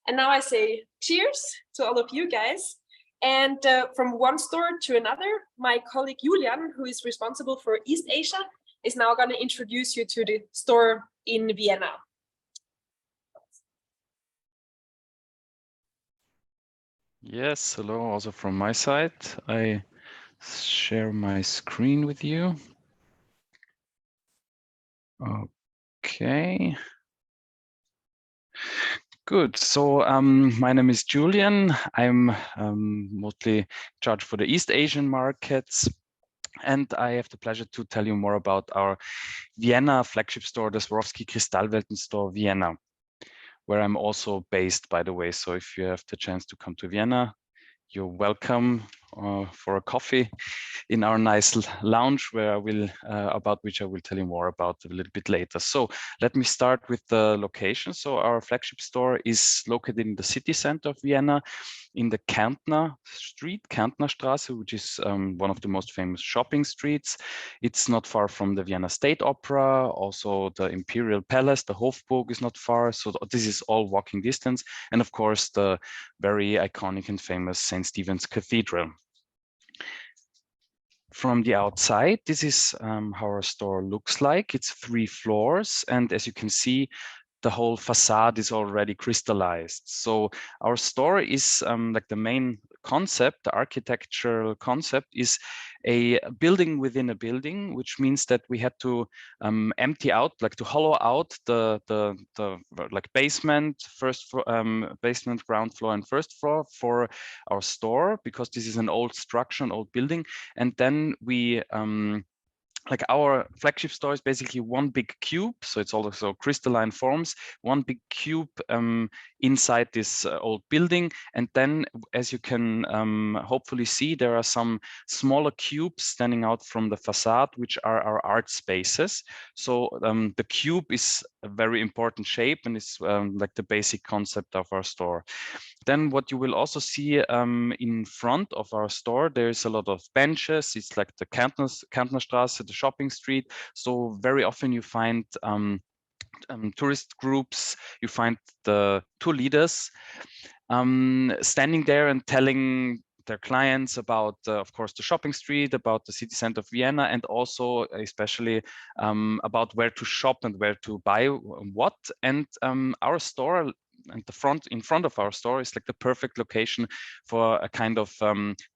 And now I say cheers to all of you guys. And from one store to another, my colleague Julian, who is responsible for East Asia, is now going to introduce you to the store in Vienna. Yes, hello, also from my side. I share my screen with you. Okay. Good. So my name is Julian. I'm mostly in charge for the East Asian markets. And I have the pleasure to tell you more about our Vienna flagship store, the Swarovski Kristallwelten store Vienna. where I'm also based, by the way. So if you have the chance to come to Vienna, you're welcome for a coffee in our nice lounge, where I will about which I will tell you more about a little bit later. So let me start with the location. So our flagship store is located in the city center of Vienna, in the Kärntner Street, Kärntnerstraße, which is one of the most famous shopping streets. It's not far from the Vienna State Opera, also the Imperial Palace, the Hofburg is not far. So this is all walking distance. And of course, the very iconic and famous St. Stephen's Cathedral. From the outside, this is how our store looks like. It's 3 floors. And as you can see, the whole facade is already crystallized. So our store is like the main concept, the architectural concept is a building within a building, which means that we had to empty out, like to hollow out the like basement, basement, ground floor, and first floor for our store, because this is an old structure, an old building, and then we like our flagship store is basically one big cube, so it's also crystalline forms, one big cube inside this old building. And then, as you can hopefully see, there are some smaller cubes standing out from the facade, which are our art spaces. So the cube is a very important shape, and it's like the basic concept of our store. Then what you will also see in front of our store, there's a lot of benches. It's like the Kärntnerstraße, the shopping street. So very often you find tourist groups, you find the tour leaders standing there and telling their clients about, of course, the shopping street, about the city center of Vienna, and also especially about where to shop and where to buy what. And our store and in front of our store is like the perfect location for a kind of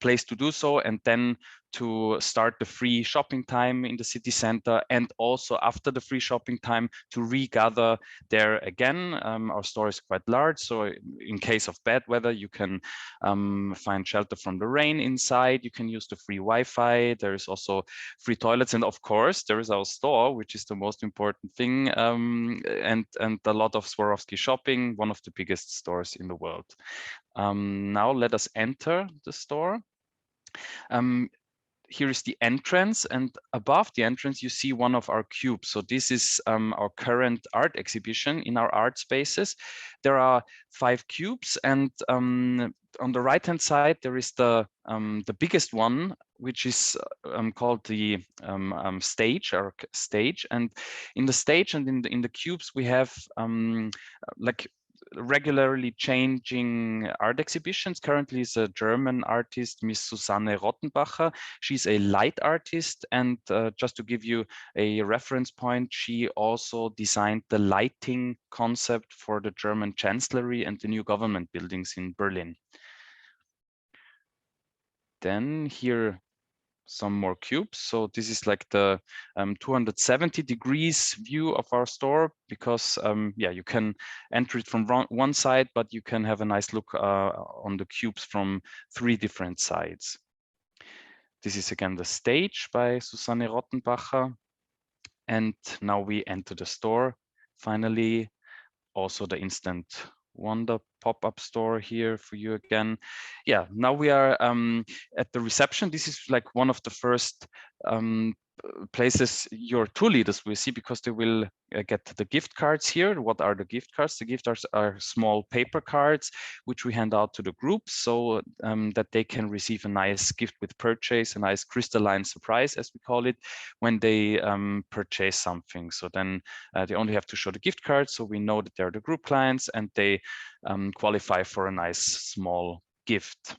place to do so, and then to start the free shopping time in the city center, and also after the free shopping time to regather there again. Our store is quite large, so in case of bad weather, you can find shelter from the rain inside. You can use the free Wi-Fi. There is also free toilets, and of course there is our store, which is the most important thing, and a lot of Swarovski shopping, one of the biggest stores in the world. Now let us enter the store. Here is the entrance, and above the entrance you see one of our cubes. So this is our current art exhibition in our art spaces. There are 5 cubes, and on the right hand side there is the biggest one, which is called the stage, or stage. And in the stage and in the cubes we have like regularly changing art exhibitions. Currently is a German artist, Miss Susanne Rottenbacher. She's a light artist, and just to give you a reference point, she also designed the lighting concept for the German Chancellery and the new government buildings in Berlin. Then here some more cubes. So this is like the 270 degrees view of our store, because yeah, you can enter it from one side, but you can have a nice look on the cubes from 3 different sides. This is again the stage by Susanne Rottenbacher. And now we enter the store. Finally, also the instant wonder pop-up store here for you again. Yeah, now we are at the reception. This is like one of the first places your tour leaders will see, because they will get the gift cards here. What are the gift cards? The gift cards are small paper cards which we hand out to the group, so that they can receive a nice gift with purchase, a nice crystalline surprise, as we call it, when they purchase something. So then they only have to show the gift card, so we know that they're the group clients and they qualify for a nice small gift.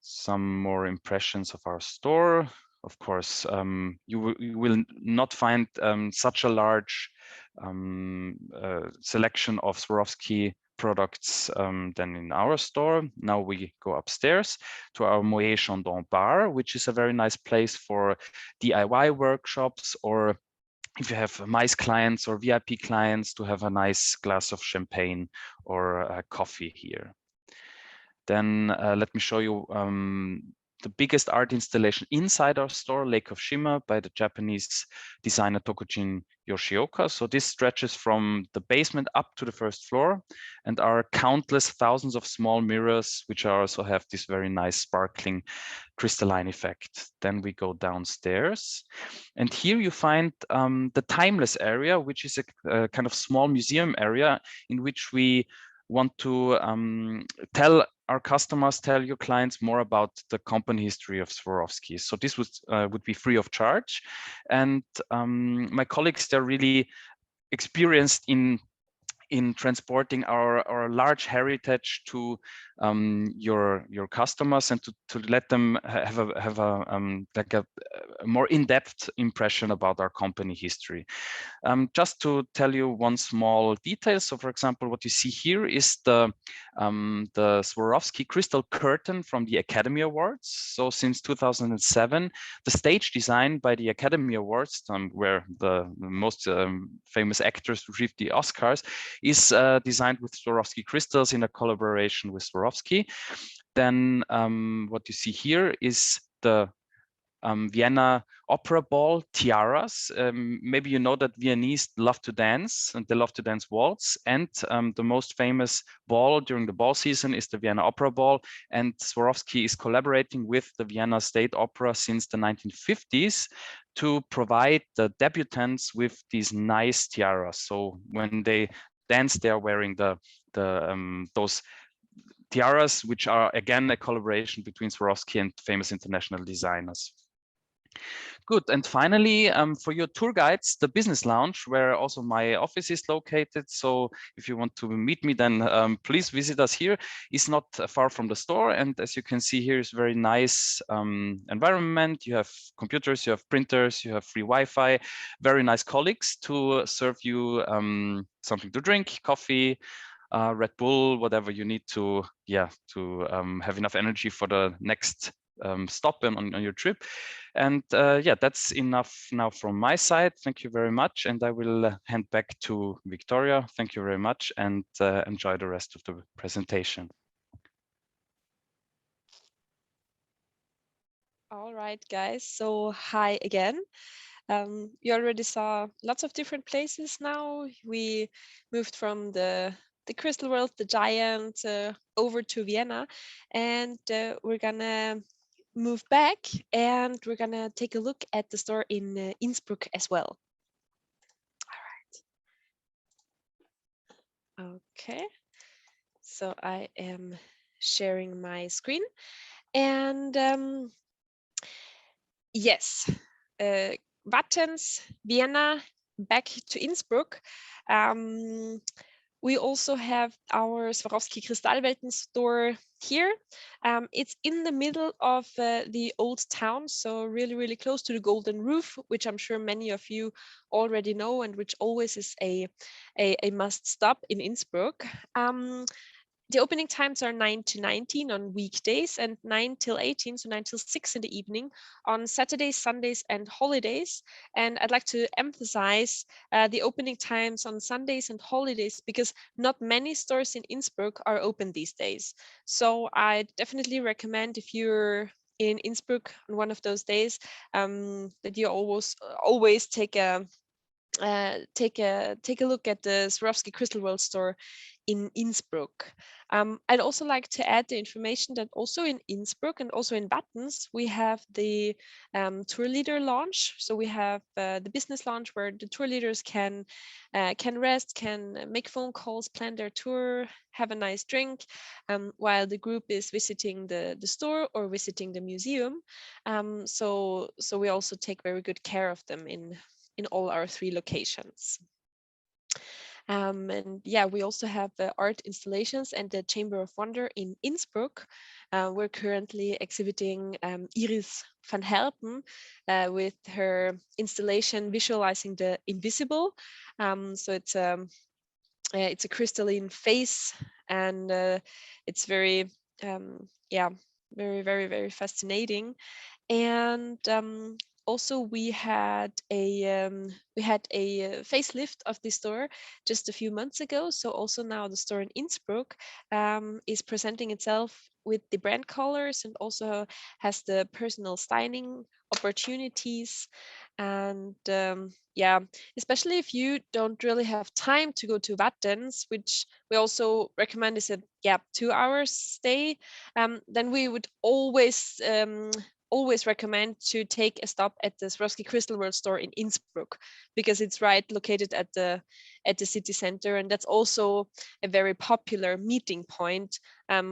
Some more impressions of our store. Of course, you will not find such a large selection of Swarovski products than in our store. Now we go upstairs to our Moët Chandon bar, which is a very nice place for DIY workshops, or if you have MICE clients or VIP clients, to have a nice glass of champagne or coffee here. Then let me show you the biggest art installation inside our store, Lake of Shimmer, by the Japanese designer Tokujin Yoshioka. So this stretches from the basement up to the first floor, and are countless thousands of small mirrors, which also have this very nice sparkling crystalline effect. Then we go downstairs, and here you find the timeless area, which is a kind of small museum area in which we want to tell our customers, tell your clients more about the company history of Swarovski. So this would be free of charge. And my colleagues, they're really experienced in transporting our large heritage to your customers, and to let them have a more in-depth impression about our company history. Just to tell you one small detail. So for example, what you see here is the Swarovski crystal curtain from the Academy Awards. So since 2007, the stage design by the Academy Awards, where the most famous actors received the Oscars, is designed with Swarovski crystals in a collaboration with Swarovski. Then what you see here is the Vienna Opera Ball tiaras. Maybe you know that Viennese love to dance, and they love to dance waltz. And the most famous ball during the ball season is the Vienna Opera Ball. And Swarovski is collaborating with the Vienna State Opera since the 1950s to provide the debutants with these nice tiaras. So when they dance, they are wearing those tiaras, which are again a collaboration between Swarovski and famous international designers. Good. And finally, for your tour guides, the business lounge, where also my office is located. So if you want to meet me, then please visit us here. It's not far from the store. And as you can see here, is very nice environment. You have computers, you have printers, you have free Wi-Fi, very nice colleagues to serve you something to drink, coffee, Red Bull, whatever you need to have enough energy for the next stop on your trip. And yeah, that's enough now from my side. Thank you very much. And I will hand back to Victoria. Thank you very much, and enjoy the rest of the presentation. All right, guys. So hi again. You already saw lots of different places now. We moved from the Crystal World, the Giant, over to Vienna, and we're gonna move back, and we're gonna take a look at the store in Innsbruck as well. All right. Okay. So I am sharing my screen, and yes, Wattens, Vienna, back to Innsbruck. We also have our Swarovski Kristallwelten store here. It's in the middle of the old town, so really, really close to the Golden Roof, which I'm sure many of you already know, and which always is a must stop in Innsbruck. The opening times are 9 to 19 on weekdays, and 9 till 18, so 9 till 6 in the evening on Saturdays, Sundays, and holidays. And I'd like to emphasize the opening times on Sundays and holidays, because not many stores in Innsbruck are open these days. So I definitely recommend, if you're in Innsbruck on one of those days, that you always take a look at the Swarovski Crystal World store in Innsbruck. I'd also like to add the information that also in Innsbruck and also in Wattens, we have the tour leader lounge. So we have the business lounge where the tour leaders can rest, can make phone calls, plan their tour, have a nice drink, while the group is visiting the store or visiting the museum. So we also take very good care of them in all our 3 locations. And yeah, we also have art installations and the Chamber of Wonder in Innsbruck. We're currently exhibiting Iris van Herpen with her installation visualizing the invisible. So it's a crystalline face, and it's very, very, very, very fascinating. And also, we had a facelift of the store just a few months ago. So also now the store in Innsbruck is presenting itself with the brand colors, and also has the personal styling opportunities. And yeah, especially if you don't really have time to go to Wattens, which we also recommend is a 2 hours stay, then we would always recommend to take a stop at the Swarovski Crystal World store in Innsbruck, because it's right located at the city center, and that's also a very popular meeting point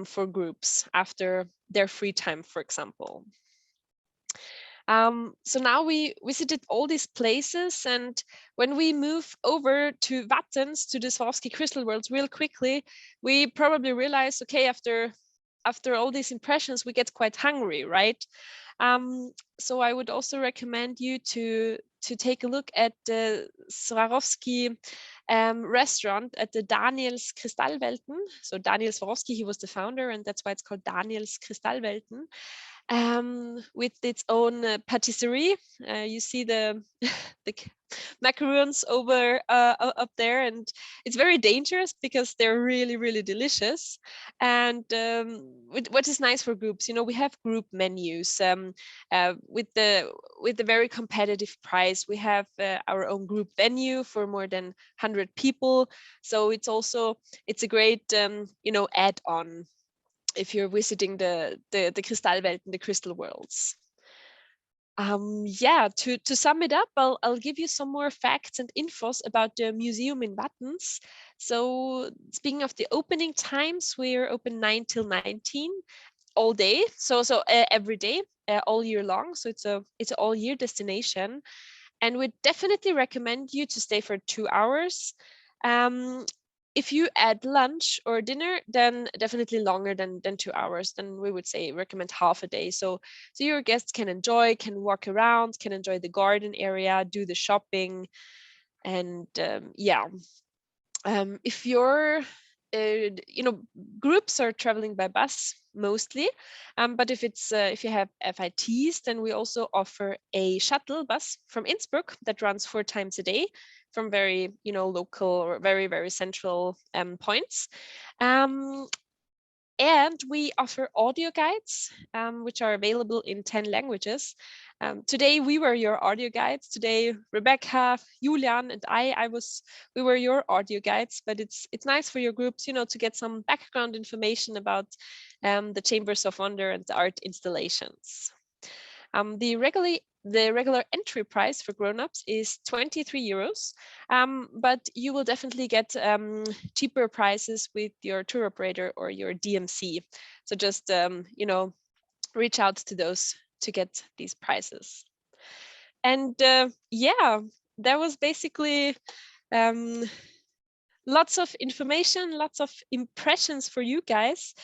for groups after their free time, for example. So now we visited all these places, and when we move over to Wattens, to the Swarovski Crystal Worlds real quickly, we probably realize, okay, after all these impressions, we get quite hungry, right? So I would also recommend you to take a look at the Swarovski restaurant at the Daniels Kristallwelten. So Daniel Swarovski, he was the founder, and that's why it's called Daniels Kristallwelten. With its own patisserie. You see the the macaroons over up there, and it's very dangerous because they're really delicious. And what is nice for groups, we have group menus with the very competitive price. We have our own group venue for more than 100 people, so it's a great add-on if you're visiting the Kristallwelten, the crystal worlds. Yeah, to sum it up, I'll give you some more facts and infos about the museum in Wattens. So speaking of the opening times, we're open 9 till 19 all day. So every day, all year long. So it's an all year destination, and we definitely recommend you to stay for 2 hours. If you add lunch or dinner, then definitely longer than 2 hours. Then we would say recommend half a day. So your guests can walk around, can enjoy the garden area, do the shopping. And yeah, if you're groups are traveling by bus mostly, but if you have FITs, then we also offer a shuttle bus from Innsbruck that runs 4 times a day from very local or very central points. And we offer audio guides, which are available in 10 languages. Today we were your audio guides. Today Rebecca, Julian, and we were your audio guides. But it's nice for your groups, to get some background information about the Chambers of Wonder and the art installations. The regular entry price for grown-ups is 23 euros, but you will definitely get cheaper prices with your tour operator or your DMC. So just reach out to those to get these prices. And yeah, that was basically lots of information, lots of impressions for you guys.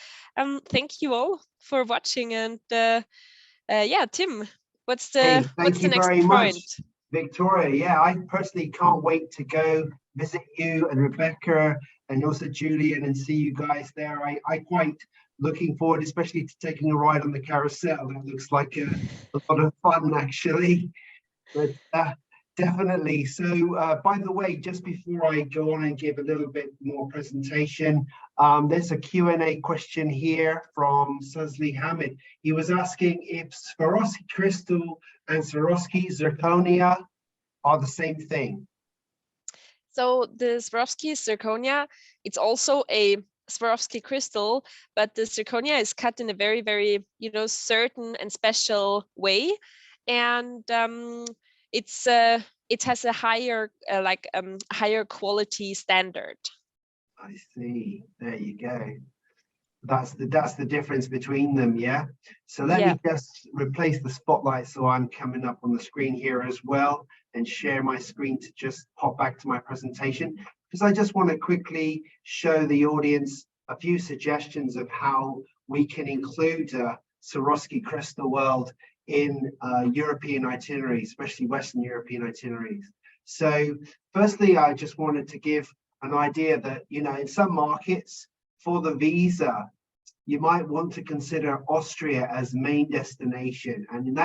Thank you all for watching, and yeah, Tim, what's the next very point? much, Victoria. Yeah, I personally can't wait to go visit you and Rebecca and also Julian and see you guys there. I quite looking forward, especially to taking a ride on the carousel. That looks like a lot of fun, actually. But definitely. So, by the way, just before I go on and give a little bit more presentation, there's a Q&A question here from Suzli Hamid. He was asking if Swarovski crystal and Swarovski zirconia are the same thing. So the Swarovski zirconia, it's also a Swarovski crystal, but the zirconia is cut in a very certain and special way, and it has a higher higher quality standard. I see. There you go. That's the difference between them, yeah. So let me just replace the spotlight so I'm coming up on the screen here as well, and share my screen to just pop back to my presentation, because I just want to quickly show the audience a few suggestions of how we can include Swarovski Crystal World in European itineraries, especially Western European itineraries. So firstly, I just wanted to give an idea that, in some markets for the visa, you might want to consider Austria as main destination. And in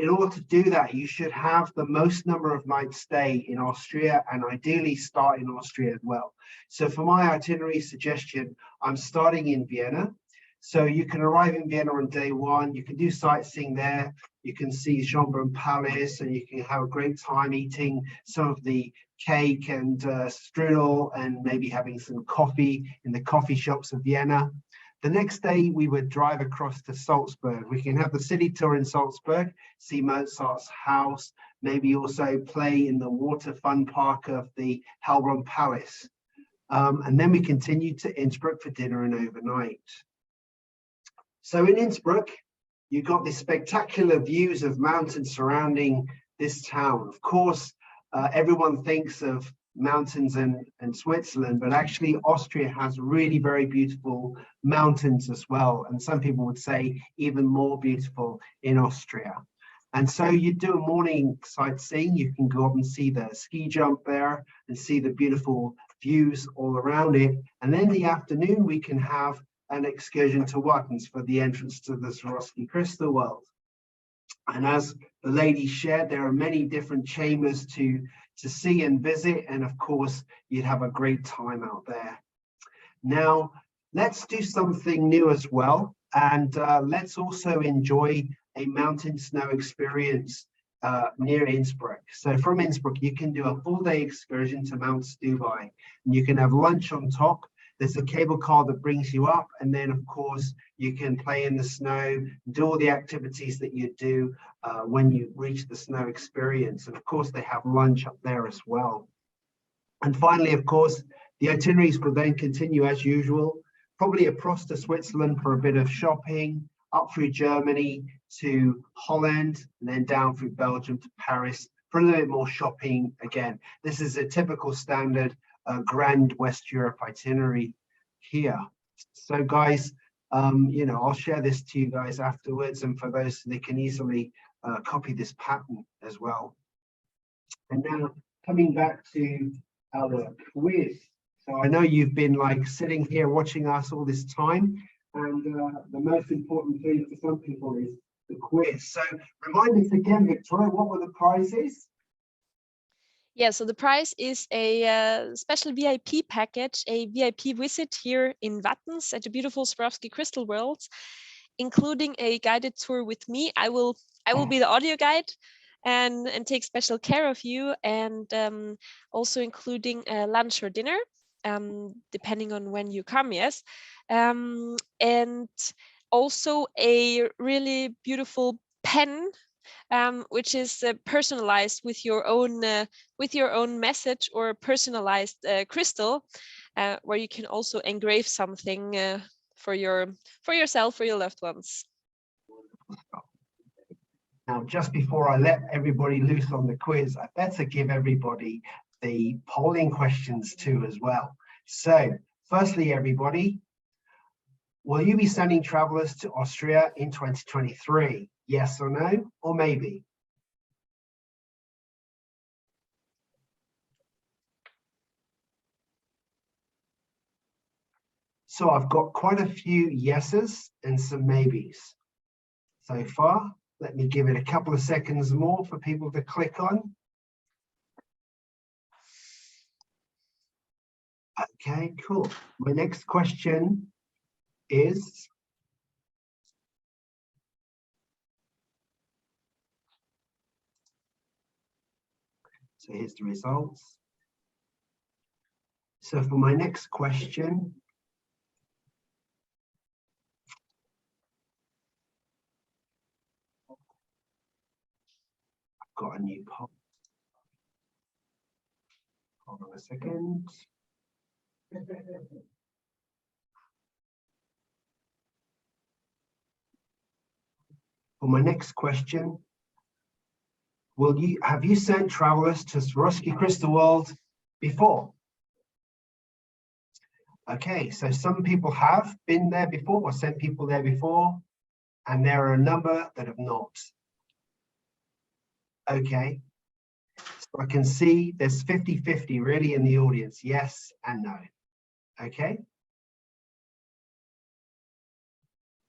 order to do that, you should have the most number of nights stay in Austria, and ideally start in Austria as well. So for my itinerary suggestion, I'm starting in Vienna. So you can arrive in Vienna on day one, you can do sightseeing there, you can see Schönbrunn Palace, and you can have a great time eating some of the cake and strudel, and maybe having some coffee in the coffee shops of Vienna. The next day, we would drive across to Salzburg. We can have the city tour in Salzburg, see Mozart's house, maybe also play in the water fun park of the Heilbronn Palace. And then we continue to Innsbruck for dinner and overnight. So in Innsbruck, you got these spectacular views of mountains surrounding this town. Of course, everyone thinks of mountains and Switzerland, but actually Austria has really very beautiful mountains as well. And some people would say even more beautiful in Austria. And so you do a morning sightseeing, you can go up and see the ski jump there and see the beautiful views all around it. And then in the afternoon, we can have an excursion to Wattens for the entrance to the Swarovski crystal world. And as the lady shared, there are many different chambers to see and visit. And of course, you'd have a great time out there. Now, let's do something new as well. And let's also enjoy a mountain snow experience near Innsbruck. So from Innsbruck, you can do a full-day excursion to Mount Stubai, and you can have lunch on top. There's a cable car that brings you up, and then of course you can play in the snow, do all the activities that you do when you reach the snow experience. And of course they have lunch up there as well. And finally, of course, the itineraries will then continue as usual, probably across to Switzerland for a bit of shopping, up through Germany to Holland, and then down through Belgium to Paris for a little bit more shopping again. This is a typical standard Grand West Europe itinerary here. So guys, you know, I'll share this to you guys afterwards, and for those, they can easily copy this pattern as well. And now coming back to our quiz. So I know you've been like sitting here watching us all this time, and the most important thing for some people is the quiz. So remind us again, Victoria, what were the prizes? Yeah, so the prize is a special VIP package, a VIP visit here in Wattens at the beautiful Swarovski Crystal World, including a guided tour with me. I will be the audio guide and take special care of you, and also including lunch or dinner, depending on when you come, yes. And also a really beautiful pen, which is personalized with your own message, or personalized crystal, where you can also engrave something for yourself, for your loved ones. Now, just before I let everybody loose on the quiz, I better give everybody the polling questions too as well. So firstly, everybody, will you be sending travelers to Austria in 2023? Yes or no, or maybe? So I've got quite a few yeses and some maybes so far. Let me give it a couple of seconds more for people to click on. Okay, cool. My next question is, so here's the results. So for my next question, I've got a new poll. Hold on a second. For my next question, have you sent travelers to Swarovski Crystal World before? Okay, so some people have been there before or sent people there before, and there are a number that have not. Okay, so I can see there's 50-50 really in the audience, yes and no. Okay.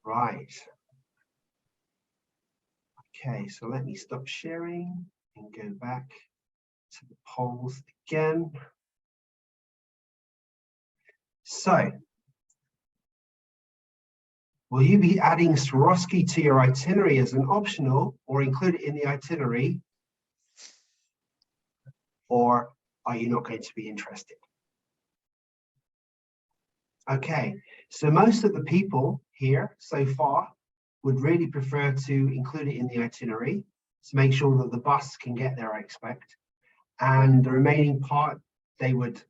Right. Okay, so let me stop sharing and go back to the polls again. So Will you be adding Swarovski to your itinerary as an optional or include it in the itinerary? Or are you not going to be interested? Okay, so most of the people here so far would really prefer to include it in the itinerary to make sure that the bus can get there, I expect. And the remaining part, they would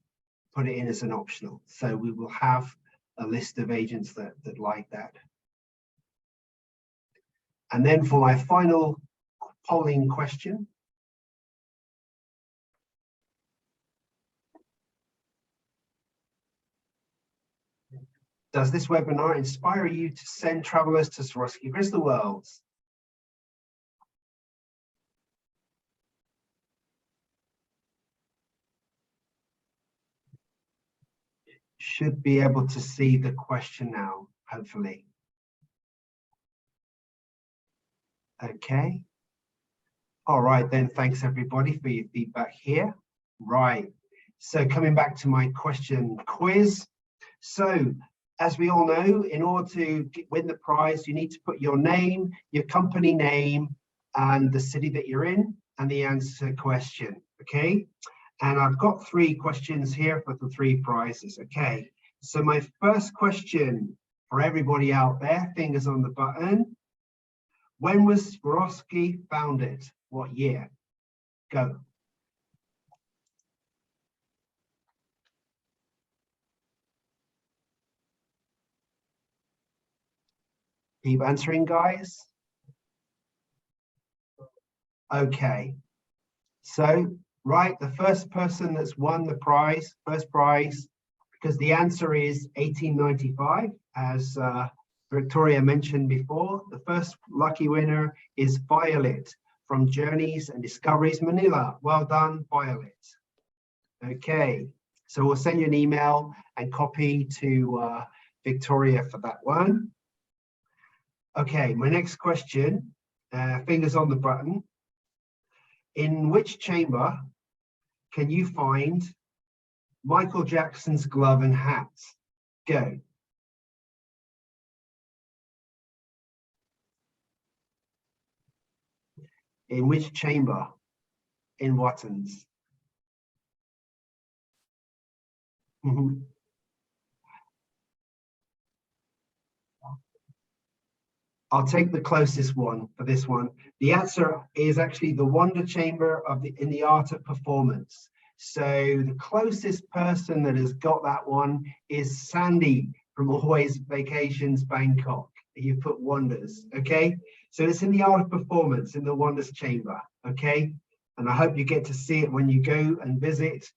put it in as an optional. So we will have a list of agents that like that. And then for my final polling question. Does this webinar inspire you to send travelers to Swarovski Crystal Worlds? Should be able to see the question now, hopefully. Okay. All right, then, thanks everybody for your feedback here. Right, so coming back to my question quiz. So, as we all know, in order to win the prize, you need to put your name, your company name, and the city that you're in, and the answer question, okay? And I've got 3 questions here for the 3 prizes, okay? So my first question for everybody out there, fingers on the button. When was Swarovski founded? What year? Go. Keep answering, guys. Okay. So, right, the first person that's won the prize, first prize, because the answer is 1895, as Victoria mentioned before. The first lucky winner is Violet from Journeys and Discoveries Manila. Well done, Violet. Okay, so we'll send you an email and copy to Victoria for that one. Okay, my next question, fingers on the button. In which chamber can you find Michael Jackson's glove and hat? Go. In which chamber? In Wattens. I'll take the closest one for this one. The answer is actually the Wonder Chamber in the Art of Performance. So the closest person that has got that one is Sandy from Always Vacations Bangkok. You put Wonders, okay? So it's in the Art of Performance in the Wonders Chamber, okay? And I hope you get to see it when you go and visit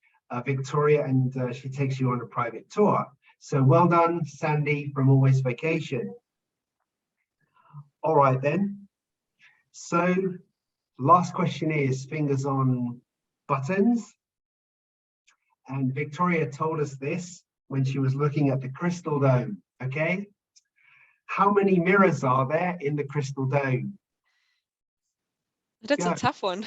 Victoria, and she takes you on a private tour. So well done, Sandy from Always Vacation. All right then. So last question is fingers on buttons. And Victoria told us this when she was looking at the Crystal Dome, okay? How many mirrors are there in the Crystal Dome? That's Go. a tough one.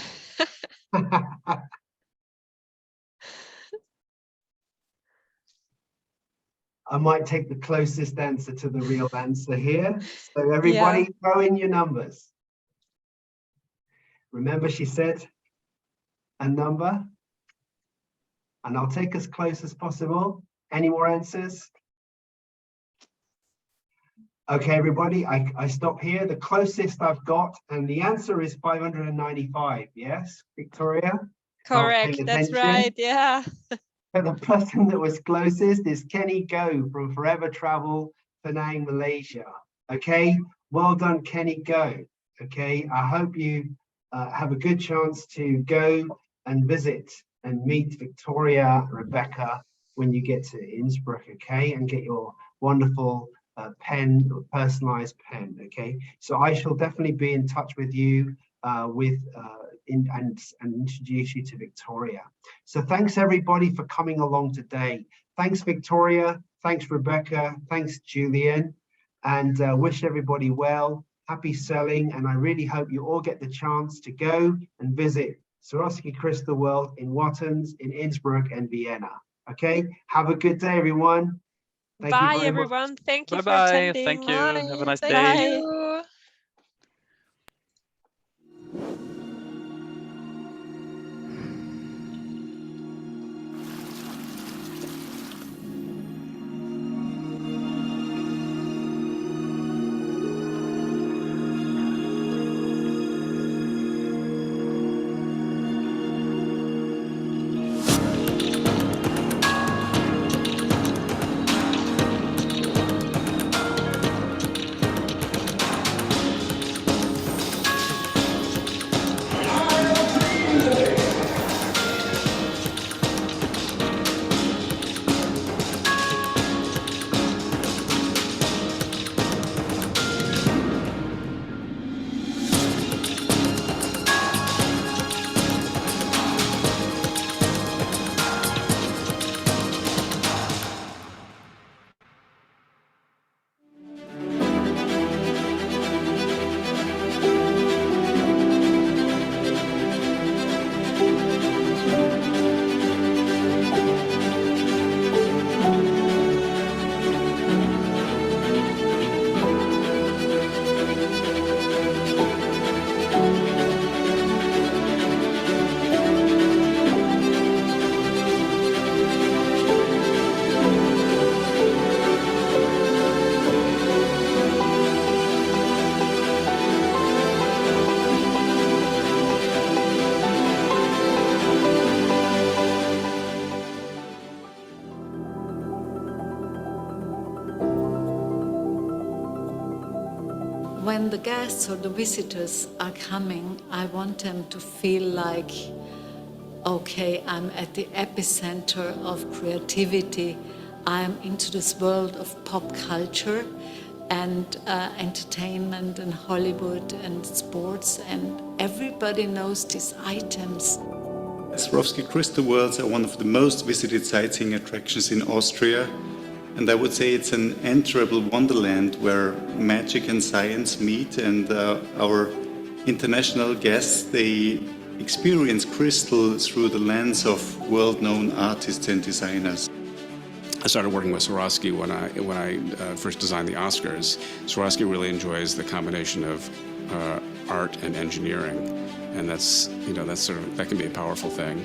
I might take the closest answer to the real answer here. So everybody throw in your numbers. Remember, she said a number, and I'll take as close as possible. Any more answers? Okay, everybody, I stop here. The closest I've got, and the answer is 595. Yes, Victoria? Correct, that's right, yeah. And the person that was closest is Kenny Go from Forever Travel, Penang, Malaysia. Okay, well done, Kenny Go. Okay, I hope you have a good chance to go and visit and meet Victoria, Rebecca, when you get to Innsbruck, okay, and get your wonderful pen, personalized pen, okay? So I shall definitely be in touch with you and introduce you to Victoria. So thanks everybody for coming along today. Thanks Victoria, thanks Rebecca, thanks Julian, and wish everybody well, happy selling, and I really hope you all get the chance to go and visit Swarovski Crystal World in Wattens, in Innsbruck and Vienna. Okay, have a good day everyone. Thank you Bye, very much. everyone. Thank you for Bye-bye. attending. Thank you. Have a nice Bye. day. When the guests or the visitors are coming, I want them to feel like, okay, I'm at the epicenter of creativity. I'm into this world of pop culture and entertainment and Hollywood and sports, and everybody knows these items. Swarovski crystal worlds are one of the most visited sightseeing attractions in Austria, and I would say it's an enterable wonderland where magic and science meet, and our international guests, they experience crystal through the lens of world-known artists and designers. I started working with Swarovski when I first designed the Oscars. Swarovski really enjoys the combination of art and engineering, and that can be a powerful thing.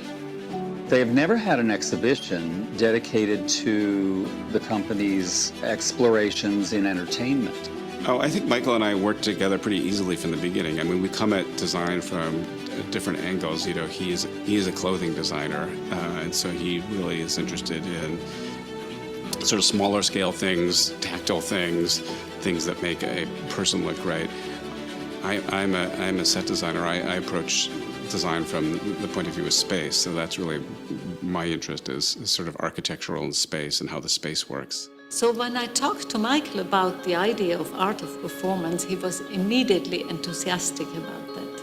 They have never had an exhibition dedicated to the company's explorations in entertainment. Oh, I think Michael and I worked together pretty easily from the beginning. I mean, we come at design from different angles. You know, he is a clothing designer, and so he really is interested in sort of smaller scale things, tactile things, things that make a person look great. I'm a set designer. I approach design from the point of view of space, so that's really my interest is sort of architectural and space and how the space works. So when I talked to Michael about the idea of art of performance, he was immediately enthusiastic about that.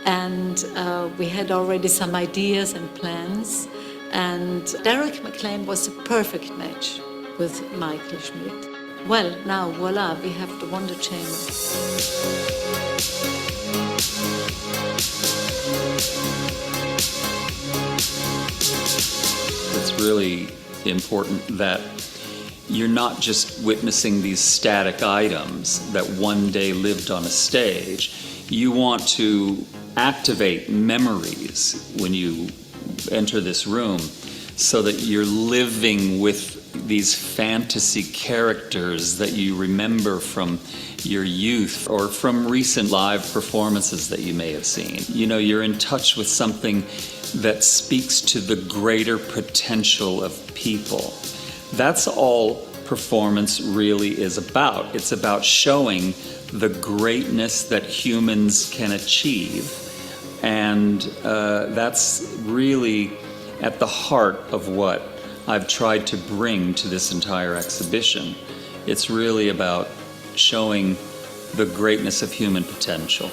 And we had already some ideas and plans, and Derek McLean was a perfect match with Michael Schmidt. Well, now, voila, we have the Wonder Chamber. It's really important that you're not just witnessing these static items that one day lived on a stage. You want to activate memories when you enter this room so that you're living with these fantasy characters that you remember from your youth or from recent live performances that you may have seen. You know, you're in touch with something that speaks to the greater potential of people. That's all performance really is about. It's about showing the greatness that humans can achieve. And that's really at the heart of what I've tried to bring to this entire exhibition. It's really about showing the greatness of human potential.